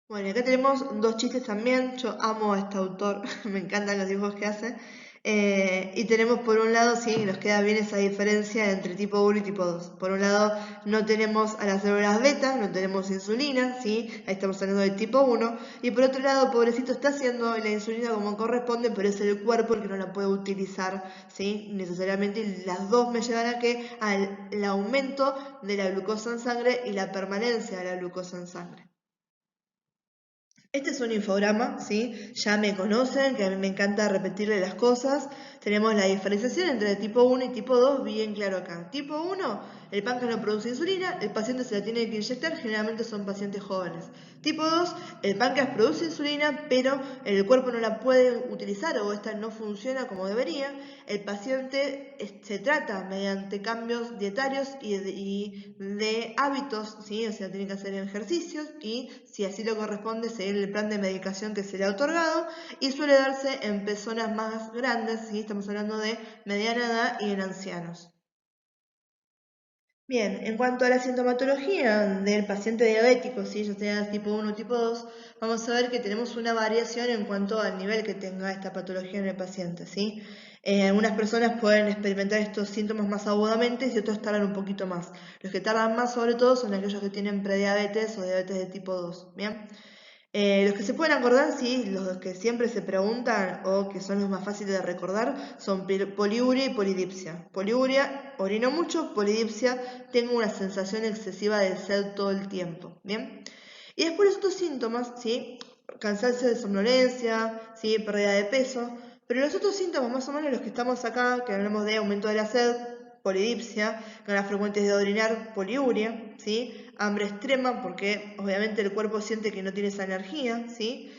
Bueno, y acá tenemos dos chistes también. Yo amo a este autor, me encantan los dibujos que hace. Y tenemos por un lado, sí, nos queda bien esa diferencia entre tipo 1 y tipo 2. Por un lado, no tenemos a las células beta, no tenemos insulina, ¿sí? Ahí estamos hablando de tipo 1. Y por otro lado, pobrecito está haciendo la insulina como corresponde, pero es el cuerpo el que no la puede utilizar, ¿sí? Necesariamente. Y las dos me llevan a que al aumento de la glucosa en sangre y la permanencia de la glucosa en sangre. Este es un infograma, ¿sí? Ya me conocen, que a mí me encanta repetirle las cosas. Tenemos la diferenciación entre tipo 1 y tipo 2 bien claro acá. Tipo 1, el páncreas no produce insulina, el paciente se la tiene que inyectar, generalmente son pacientes jóvenes. Tipo 2, el páncreas produce insulina, pero el cuerpo no la puede utilizar o esta no funciona como debería. El paciente se trata mediante cambios dietarios y de hábitos, ¿sí? O sea, tiene que hacer ejercicios y, si así lo corresponde, seguir el plan de medicación que se le ha otorgado, y suele darse en personas más grandes, ¿sí? Estamos hablando de mediana edad y en ancianos. Bien, en cuanto a la sintomatología del paciente diabético, si ya sea tipo 1 o tipo 2, vamos a ver que tenemos una variación en cuanto al nivel que tenga esta patología en el paciente, ¿sí? Algunas personas pueden experimentar estos síntomas más agudamente y otros tardan un poquito más. Los que tardan más, sobre todo, son aquellos que tienen prediabetes o diabetes de tipo 2, ¿bien? Los que se pueden acordar, sí, los que siempre se preguntan o que son los más fáciles de recordar, son poliuria y polidipsia. Poliuria, orino mucho; polidipsia, tengo una sensación excesiva de sed todo el tiempo. ¿Bien? Y después los otros síntomas, ¿sí? Cansancio de somnolencia, ¿sí? Pérdida de peso. Pero los otros síntomas, más o menos los que estamos acá, que hablamos de aumento de la sed, polidipsia, ganas frecuentes de orinar, poliuria, ¿sí? Hambre extrema, porque obviamente el cuerpo siente que no tiene esa energía, ¿sí?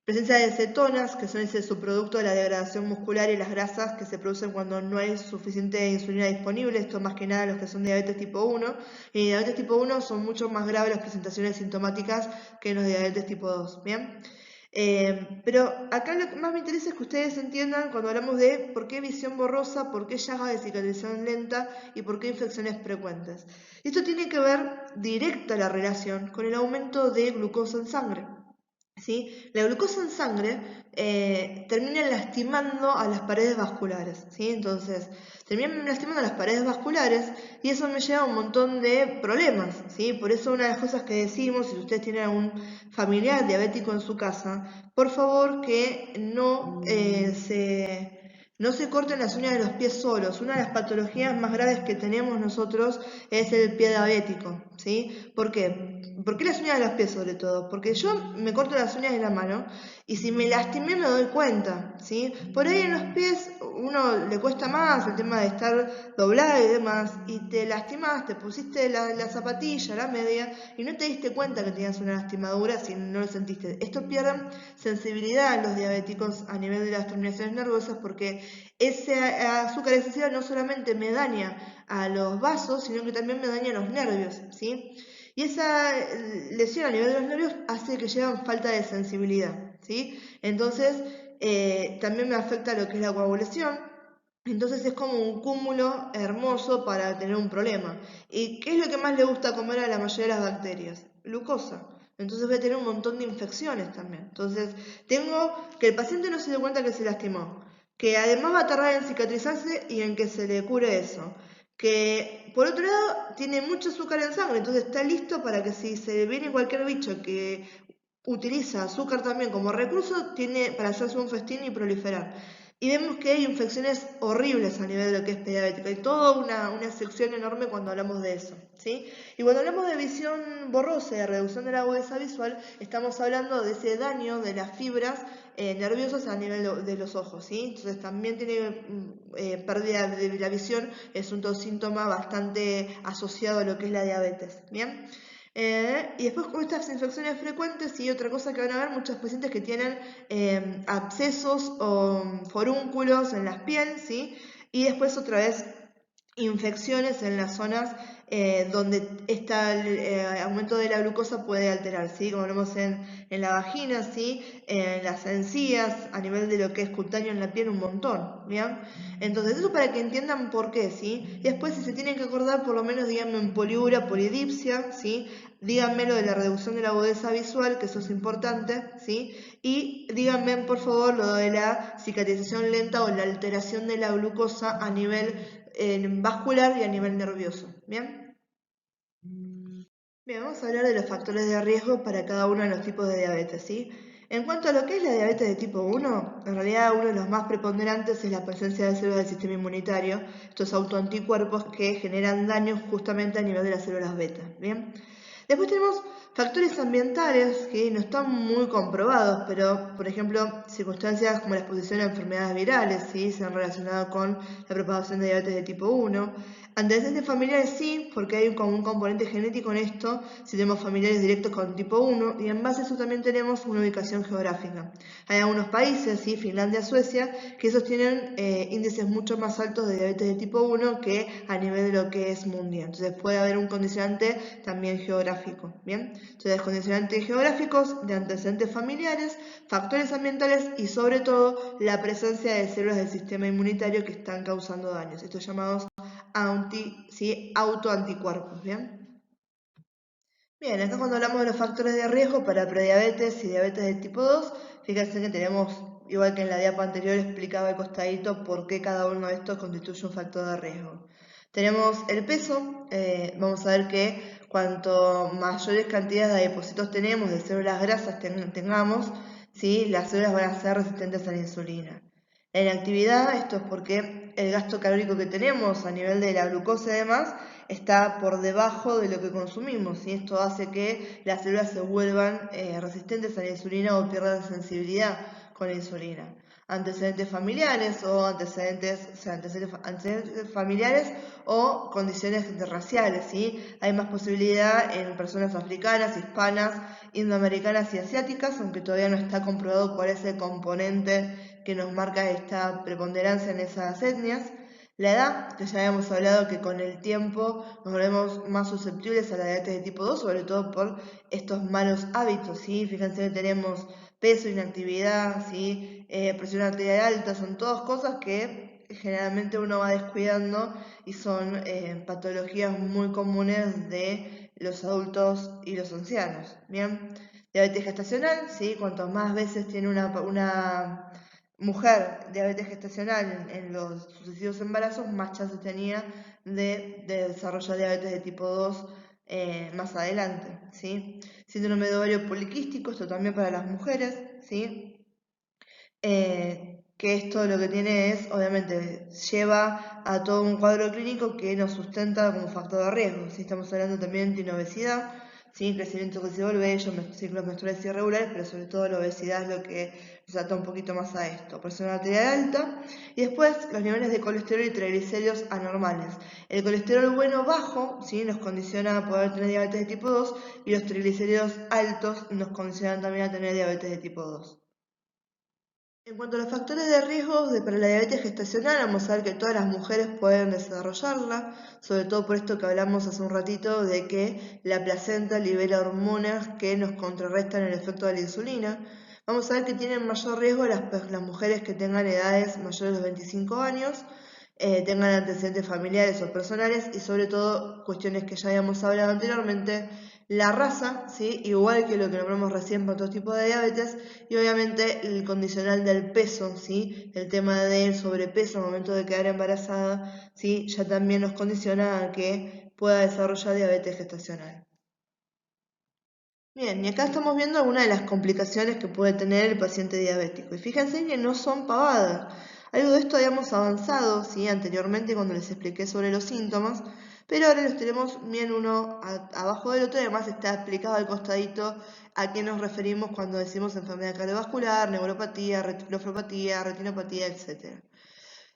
Presencia de cetonas, que son ese subproducto de la degradación muscular y las grasas que se producen cuando no hay suficiente insulina disponible. Esto más que nada los que son diabetes tipo 1. Y diabetes tipo 1 son mucho más graves las presentaciones sintomáticas que los diabetes tipo 2. ¿Bien? Pero acá lo que más me interesa es que ustedes entiendan cuando hablamos de por qué visión borrosa, por qué llagas de cicatrización lenta y por qué infecciones frecuentes. Esto tiene que ver directa la relación con el aumento de glucosa en sangre. ¿Sí? La glucosa en sangre termina lastimando a las paredes vasculares, ¿sí? Entonces, termina lastimando a las paredes vasculares y eso me lleva a un montón de problemas, ¿sí? Por eso una de las cosas que decimos, si ustedes tienen algún familiar diabético en su casa, por favor que no se corten las uñas de los pies solos. Una de las patologías más graves que tenemos nosotros es el pie diabético, ¿sí? ¿Por qué? ¿Por qué las uñas de los pies sobre todo? Porque yo me corto las uñas de la mano y si me lastimé me doy cuenta, ¿sí? Por ahí en los pies uno le cuesta más el tema de estar doblado y demás, y te lastimas, te pusiste la zapatilla, la media, y no te diste cuenta que tenías una lastimadura si no lo sentiste. Esto pierden sensibilidad en los diabéticos a nivel de las terminaciones nerviosas, porque ese azúcar excesiva no solamente me daña a los vasos, sino que también me daña los nervios, ¿sí? Y esa lesión a nivel de los nervios hace que lleven falta de sensibilidad, ¿sí? Entonces, también me afecta lo que es la coagulación. Entonces es como un cúmulo hermoso para tener un problema. ¿Y qué es lo que más le gusta comer a la mayoría de las bacterias? Glucosa. Entonces voy a tener un montón de infecciones también. Entonces, tengo que el paciente no se dé cuenta que se lastimó, que además va a tardar en cicatrizarse y en que se le cure eso, que por otro lado tiene mucho azúcar en sangre, entonces está listo para que si se viene cualquier bicho que utiliza azúcar también como recurso, tiene para hacerse un festín y proliferar. Y vemos que hay infecciones horribles a nivel de lo que es prediabética. Hay toda una sección enorme cuando hablamos de eso, ¿sí? Y cuando hablamos de visión borrosa y de reducción de la agudeza visual, estamos hablando de ese daño de las fibras nerviosas a nivel de los ojos, ¿sí? Entonces también tiene pérdida de la visión, es un síntoma bastante asociado a lo que es la diabetes, ¿bien? Y después con estas infecciones frecuentes y otra cosa que van a ver muchos pacientes que tienen abscesos o forúnculos en la piel, ¿sí? Y después otra vez infecciones en las zonas donde el aumento de la glucosa puede alterar, ¿sí? Como vemos en la vagina, ¿sí? En las encías, a nivel de lo que es cutáneo en la piel, un montón, ¿bien? Entonces, eso para que entiendan por qué, ¿sí? Y después, si se tienen que acordar, por lo menos díganme en poliuria, polidipsia, ¿sí? Díganme lo de la reducción de la agudeza visual, que eso es importante, ¿sí? Y díganme, por favor, lo de la cicatrización lenta o la alteración de la glucosa a nivel vascular y a nivel nervioso, ¿bien? Bien, vamos a hablar de los factores de riesgo para cada uno de los tipos de diabetes, ¿sí? En cuanto a lo que es la diabetes de tipo 1, en realidad uno de los más preponderantes es la presencia de células del sistema inmunitario, estos autoanticuerpos que generan daños justamente a nivel de las células beta, ¿bien? Después tenemos factores ambientales que no están muy comprobados, pero por ejemplo, circunstancias como la exposición a enfermedades virales, ¿sí? Se han relacionado con la propagación de diabetes de tipo 1. Antecedentes familiares sí, porque hay como un componente genético en esto, si tenemos familiares directos con tipo 1, y en base a eso también tenemos una ubicación geográfica. Hay algunos países, ¿sí? Finlandia, Suecia, que esos tienen índices mucho más altos de diabetes de tipo 1 que a nivel de lo que es mundial. Entonces puede haber un condicionante también geográfico, ¿bien? Entonces condicionantes geográficos, de antecedentes familiares, factores ambientales y sobre todo la presencia de células del sistema inmunitario que están causando daños. Estos llamados autoanticuerpos, ¿bien? Bien, acá cuando hablamos de los factores de riesgo para prediabetes y diabetes de tipo 2, fíjense que tenemos, igual que en la diapo anterior explicaba el costadito por qué cada uno de estos constituye un factor de riesgo. Tenemos el peso, vamos a ver que cuanto mayores cantidades de adipocitos tenemos, de células grasas tengamos, ¿sí? Las células van a ser resistentes a la insulina. La inactividad, esto es porque el gasto calórico que tenemos a nivel de la glucosa y demás está por debajo de lo que consumimos y esto hace que las células se vuelvan resistentes a la insulina o pierdan sensibilidad con la insulina. Antecedentes familiares o antecedentes familiares o condiciones raciales, ¿sí? Hay más posibilidad en personas africanas, hispanas, indoamericanas y asiáticas, aunque todavía no está comprobado cuál es el componente que nos marca esta preponderancia en esas etnias. La edad, que ya habíamos hablado que con el tiempo nos volvemos más susceptibles a la diabetes de tipo 2, sobre todo por estos malos hábitos, ¿sí? Fíjense que tenemos peso, inactividad, ¿sí? Presión arterial alta, son todas cosas que generalmente uno va descuidando y son patologías muy comunes de los adultos y los ancianos, ¿bien? Diabetes gestacional, ¿sí? Cuanto más veces tiene una mujer diabetes gestacional en los sucesivos embarazos, más chances tenía de desarrollar diabetes de tipo 2 más adelante, ¿sí? Síndrome de ovario poliquístico, esto también para las mujeres, ¿sí? Que esto lo que tiene es, obviamente, lleva a todo un cuadro clínico que nos sustenta como factor de riesgo, ¿sí? Estamos hablando también de obesidad, ¿sí? Crecimiento excesivo del vello, ciclos menstruales irregulares, pero sobre todo la obesidad es lo que nos ata un poquito más a esto. Presión arterial alta y después los niveles de colesterol y triglicéridos anormales. El colesterol bueno bajo, ¿sí? Nos condiciona a poder tener diabetes de tipo 2 y los triglicéridos altos nos condicionan también a tener diabetes de tipo 2. En cuanto a los factores de riesgo para la diabetes gestacional, vamos a ver que todas las mujeres pueden desarrollarla, sobre todo por esto que hablamos hace un ratito de que la placenta libera hormonas que nos contrarrestan el efecto de la insulina. Vamos a ver que tienen mayor riesgo las mujeres que tengan edades mayores de los 25 años, tengan antecedentes familiares o personales y sobre todo cuestiones que ya habíamos hablado anteriormente, la raza, ¿sí? Igual que lo que nombramos recién para otros tipos de diabetes, y obviamente el condicional del peso, ¿sí? El tema del sobrepeso al momento de quedar embarazada, ¿sí? Ya también nos condiciona a que pueda desarrollar diabetes gestacional. Bien, y acá estamos viendo algunas de las complicaciones que puede tener el paciente diabético. Y fíjense que no son pavadas. Algo de esto habíamos avanzado, ¿sí? Anteriormente cuando les expliqué sobre los síntomas, pero ahora los tenemos bien uno abajo del otro y además está explicado al costadito a qué nos referimos cuando decimos enfermedad cardiovascular, neuropatía, nefropatía, retinopatía, etc.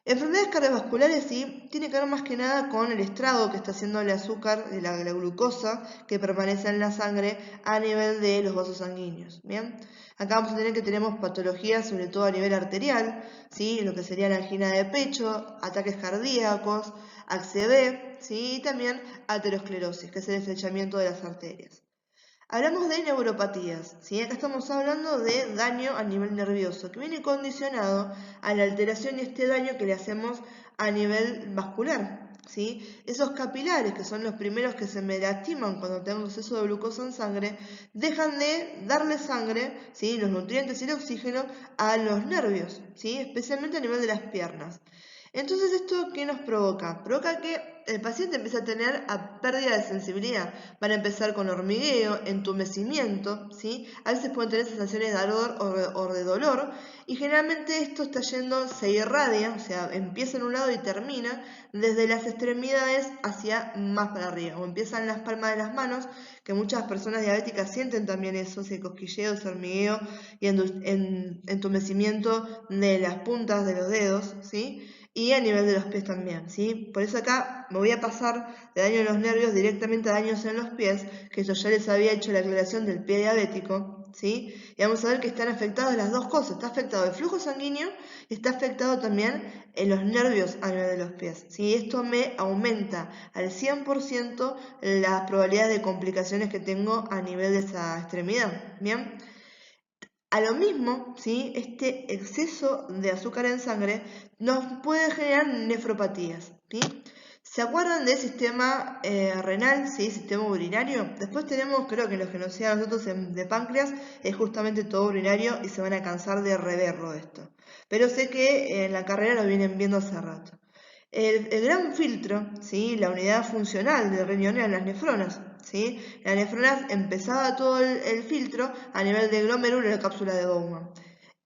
Enfermedades cardiovasculares sí, tiene que ver más que nada con el estrago que está haciendo el azúcar, la glucosa, que permanece en la sangre a nivel de los vasos sanguíneos. Bien, acá vamos a tener que tenemos patologías, sobre todo a nivel arterial, ¿sí? Lo que sería la angina de pecho, ataques cardíacos, ACV, ¿sí? Y también aterosclerosis, que es el estrechamiento de las arterias. Hablamos de neuropatías, ¿sí? Acá estamos hablando de daño a nivel nervioso, que viene condicionado a la alteración y este daño que le hacemos a nivel vascular, ¿sí? Esos capilares, que son los primeros que se me lastiman cuando tengo exceso de glucosa en sangre, dejan de darle sangre, ¿sí? Los nutrientes y el oxígeno a los nervios, ¿sí? Especialmente a nivel de las piernas. Entonces, ¿esto qué nos provoca? Provoca que el paciente empieza a tener pérdida de sensibilidad. Van a empezar con hormigueo, entumecimiento, ¿sí? A veces pueden tener sensaciones de ardor o de dolor y generalmente esto está yendo, se irradia, o sea, empieza en un lado y termina desde las extremidades hacia más para arriba, o empieza en las palmas de las manos, que muchas personas diabéticas sienten también eso, ese cosquilleo, ese hormigueo y entumecimiento de las puntas de los dedos, ¿sí? Y a nivel de los pies también, ¿sí? Por eso acá me voy a pasar de daño en los nervios directamente a daños en los pies, que yo ya les había hecho la aclaración del pie diabético, ¿sí? Y vamos a ver que están afectadas las dos cosas, está afectado el flujo sanguíneo y está afectado también en los nervios a nivel de los pies, ¿sí? Esto me aumenta al 100% las probabilidades de complicaciones que tengo a nivel de esa extremidad, ¿bien? A lo mismo, ¿sí? Este exceso de azúcar en sangre nos puede generar nefropatías, ¿sí? ¿Se acuerdan del sistema renal, ¿sí? Sistema urinario? Después tenemos, creo que los que nos sean nosotros de páncreas, es justamente todo urinario y se van a cansar de reverlo esto. Pero sé que en la carrera lo vienen viendo hace rato. El gran filtro, ¿sí? La unidad funcional del riñón eran las nefronas, ¿sí? Las nefronas empezaba todo el filtro a nivel de glomérulo y la cápsula de Bowman.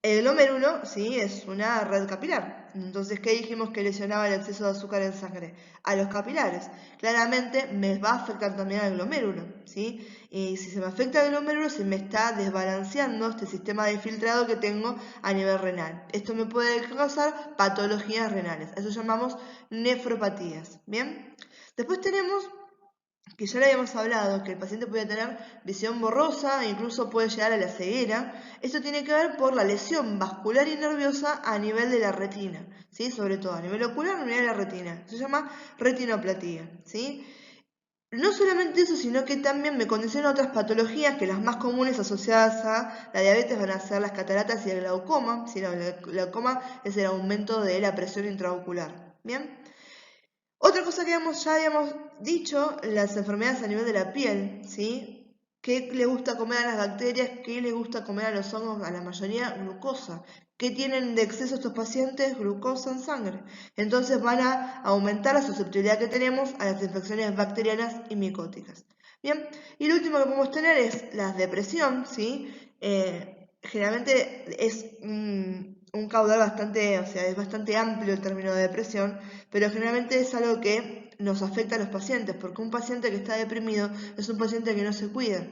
El glomérulo, ¿sí? Es una red capilar. Entonces, ¿qué dijimos que lesionaba el exceso de azúcar en sangre? A los capilares. Claramente me va a afectar también al glomérulo, ¿sí? Y si se me afecta el glomérulo, se me está desbalanceando este sistema de filtrado que tengo a nivel renal. Esto me puede causar patologías renales. Eso llamamos nefropatías, ¿bien? Después tenemos que ya le habíamos hablado, que el paciente puede tener visión borrosa e incluso puede llegar a la ceguera. Esto tiene que ver por la lesión vascular y nerviosa a nivel de la retina, ¿sí? Sobre todo a nivel ocular, a nivel de la retina. Se llama retinopatía, ¿sí? No solamente eso, sino que también me condiciona otras patologías que las más comunes asociadas a la diabetes van a ser las cataratas y el glaucoma. ¿Sí? El glaucoma es el aumento de la presión intraocular. ¿Bien? Otra cosa que ya habíamos dicho, las enfermedades a nivel de la piel, ¿sí? ¿Qué le gusta comer a las bacterias? ¿Qué le gusta comer a los hongos? A la mayoría, glucosa. ¿Qué tienen de exceso estos pacientes? Glucosa en sangre. Entonces van a aumentar la susceptibilidad que tenemos a las infecciones bacterianas y micóticas. Bien, y lo último que podemos tener es la depresión, ¿sí? Generalmente es un caudal bastante, o sea, es bastante amplio el término de depresión, pero generalmente es algo que nos afecta a los pacientes, porque un paciente que está deprimido es un paciente que no se cuida.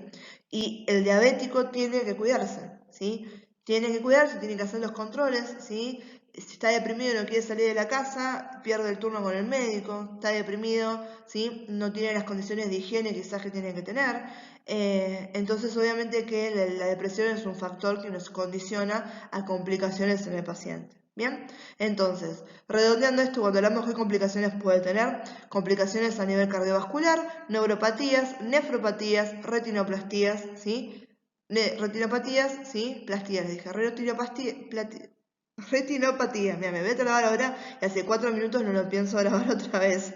Y el diabético tiene que cuidarse, ¿sí? Tiene que cuidarse, tiene que hacer los controles, ¿sí? Si está deprimido y no quiere salir de la casa, pierde el turno con el médico, está deprimido, ¿sí? No tiene las condiciones de higiene quizás que tiene que tener. Entonces obviamente que la depresión es un factor que nos condiciona a complicaciones en el paciente. Bien, entonces, redondeando esto, cuando hablamos de complicaciones puede tener complicaciones a nivel cardiovascular, neuropatías, nefropatías, retinoplastías, ¿sí? Retinopatías, ¿sí? Plastías, dije, retinopatía, mira, me voy a trabar ahora y hace 4 minutos no lo pienso grabar otra vez.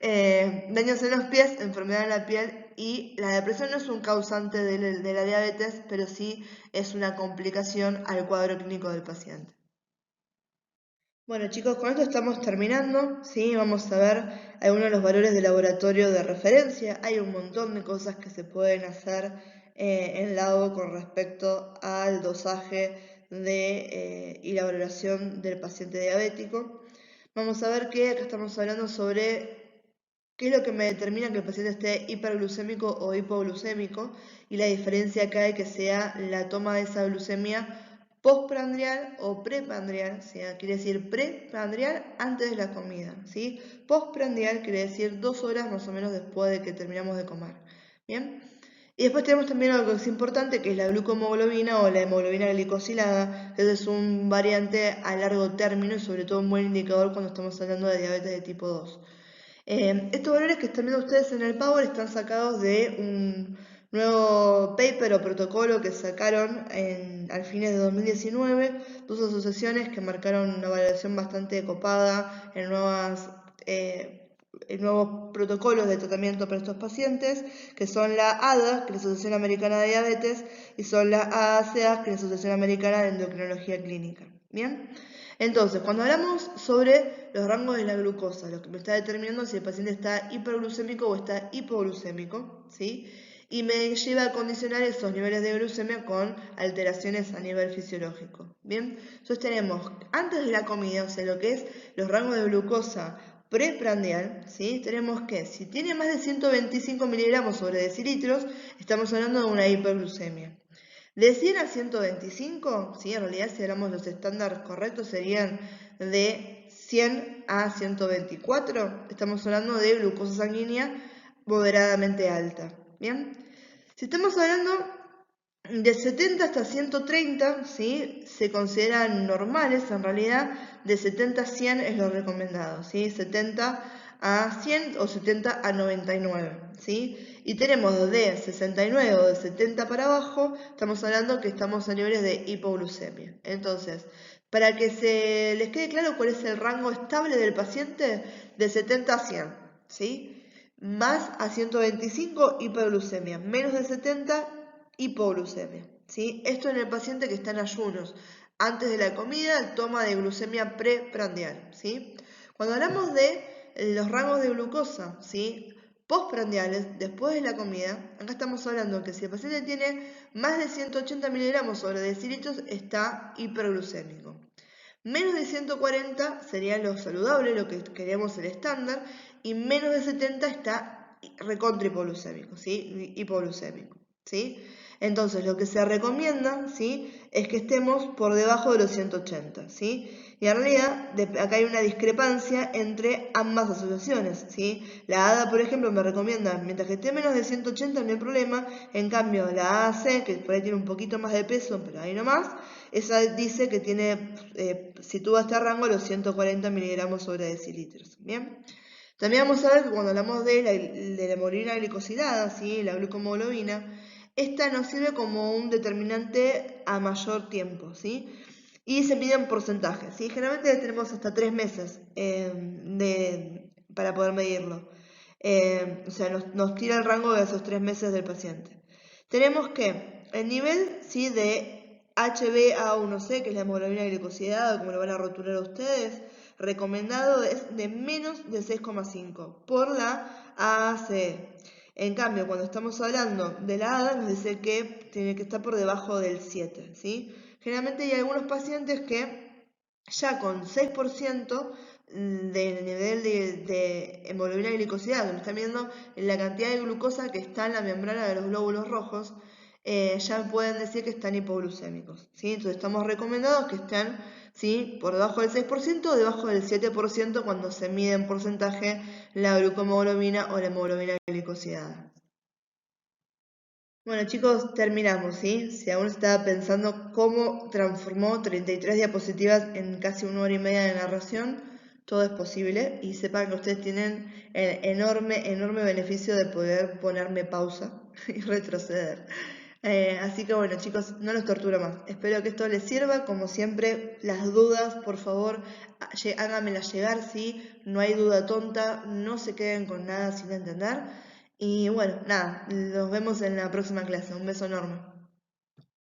Daños en los pies, enfermedad en la piel y la depresión no es un causante de la diabetes, pero sí es una complicación al cuadro clínico del paciente. Bueno chicos, con esto estamos terminando, ¿sí? Vamos a ver algunos de los valores de laboratorio de referencia. Hay un montón de cosas que se pueden hacer en LAO con respecto al dosaje y la valoración del paciente diabético. Vamos a ver que acá estamos hablando sobre qué es lo que me determina que el paciente esté hiperglucémico o hipoglucémico y la diferencia que hay que sea la toma de esa glucemia postprandial o preprandial, quiere decir preprandial antes de la comida, ¿sí? Postprandial quiere decir 2 horas más o menos después de que terminamos de comer, ¿bien? Y después tenemos también algo que es importante, que es la glucohemoglobina o la hemoglobina glicosilada, que es un variante a largo término y sobre todo un buen indicador cuando estamos hablando de diabetes de tipo 2. Estos valores que están viendo ustedes en el Power están sacados de un nuevo paper o protocolo que sacaron al fines de 2019, 2 asociaciones que marcaron una valoración bastante copada en nuevos protocolos de tratamiento para estos pacientes, que son la ADA, que es la Asociación Americana de Diabetes, y son la AACA, que es la Asociación Americana de Endocrinología Clínica. ¿Bien? Entonces, cuando hablamos sobre los rangos de la glucosa, lo que me está determinando si el paciente está hiperglucémico o está hipoglucémico, ¿sí? Y me lleva a condicionar esos niveles de glucemia con alteraciones a nivel fisiológico. Bien, entonces tenemos antes de la comida, o sea, lo que es los rangos de glucosa preprandial, ¿sí? Tenemos que, si tiene más de 125 miligramos sobre decilitros, estamos hablando de una hiperglucemia. De 100 a 125, ¿sí? En realidad si hablamos los estándares correctos serían de 100 a 124, estamos hablando de glucosa sanguínea moderadamente alta, ¿bien? Si estamos hablando de 70 hasta 130, ¿sí? Se consideran normales, en realidad de 70 a 100 es lo recomendado, ¿sí? 70 a 100 o 70 a 99, ¿sí? Y tenemos de 69 o de 70 para abajo, estamos hablando que estamos a niveles de hipoglucemia. Entonces, para que se les quede claro cuál es el rango estable del paciente, de 70 a 100, ¿sí? Más a 125, hiperglucemia. Menos de 70, hipoglucemia, ¿sí? Esto en el paciente que está en ayunos. Antes de la comida, toma de glucemia preprandial, ¿sí? Cuando hablamos de los rangos de glucosa, ¿sí? Postprandiales, después de la comida, acá estamos hablando que si el paciente tiene más de 180 miligramos sobre decilitros, está hiperglucémico. Menos de 140 sería lo saludable, lo que queríamos el estándar, y menos de 70 está recontra hipoglucémico, ¿sí? Hipoglucémico, ¿sí? Entonces, lo que se recomienda, ¿sí? Es que estemos por debajo de los 180, ¿sí? Y en realidad, acá hay una discrepancia entre ambas asociaciones, ¿sí? La ADA, por ejemplo, me recomienda, mientras que esté menos de 180 no hay problema, en cambio la AAC, que por ahí tiene un poquito más de peso, pero ahí nomás, esa dice que tiene, sitúa este rango a los 140 miligramos sobre decilitros, ¿bien? También vamos a ver que cuando hablamos de la hemoglobina glicosilada, ¿sí? La glucohemoglobina, esta nos sirve como un determinante a mayor tiempo, ¿sí? Y se mide en porcentaje, ¿sí? Generalmente tenemos hasta 3 meses para poder medirlo. O sea, nos tira el rango de esos 3 meses del paciente. Tenemos que el nivel, ¿sí? De HbA1c, que es la hemoglobina glicosilada, como lo van a rotular ustedes, recomendado es de menos de 6,5 por la AAC. En cambio, cuando estamos hablando de la ADA, nos dice que tiene que estar por debajo del 7, ¿sí? Generalmente hay algunos pacientes que ya con 6% del nivel de hemoglobina glicosilada, que me están viendo la cantidad de glucosa que está en la membrana de los glóbulos rojos, ya pueden decir que están hipoglucémicos, ¿sí? Entonces estamos recomendados que estén, ¿sí? Por debajo del 6% o debajo del 7% cuando se mide en porcentaje la glucohemoglobina o la hemoglobina glicosilada. Bueno chicos, terminamos, ¿sí? Si aún estaba pensando cómo transformó 33 diapositivas en casi 1 hora y media de narración, todo es posible y sepan que ustedes tienen el enorme beneficio de poder ponerme pausa y retroceder. Así que bueno chicos, no los torturo más. Espero que esto les sirva. Como siempre, las dudas, por favor, háganmelas llegar, ¿sí? No hay duda tonta, no se queden con nada sin entender. Y bueno, nada, nos vemos en la próxima clase. Un beso enorme.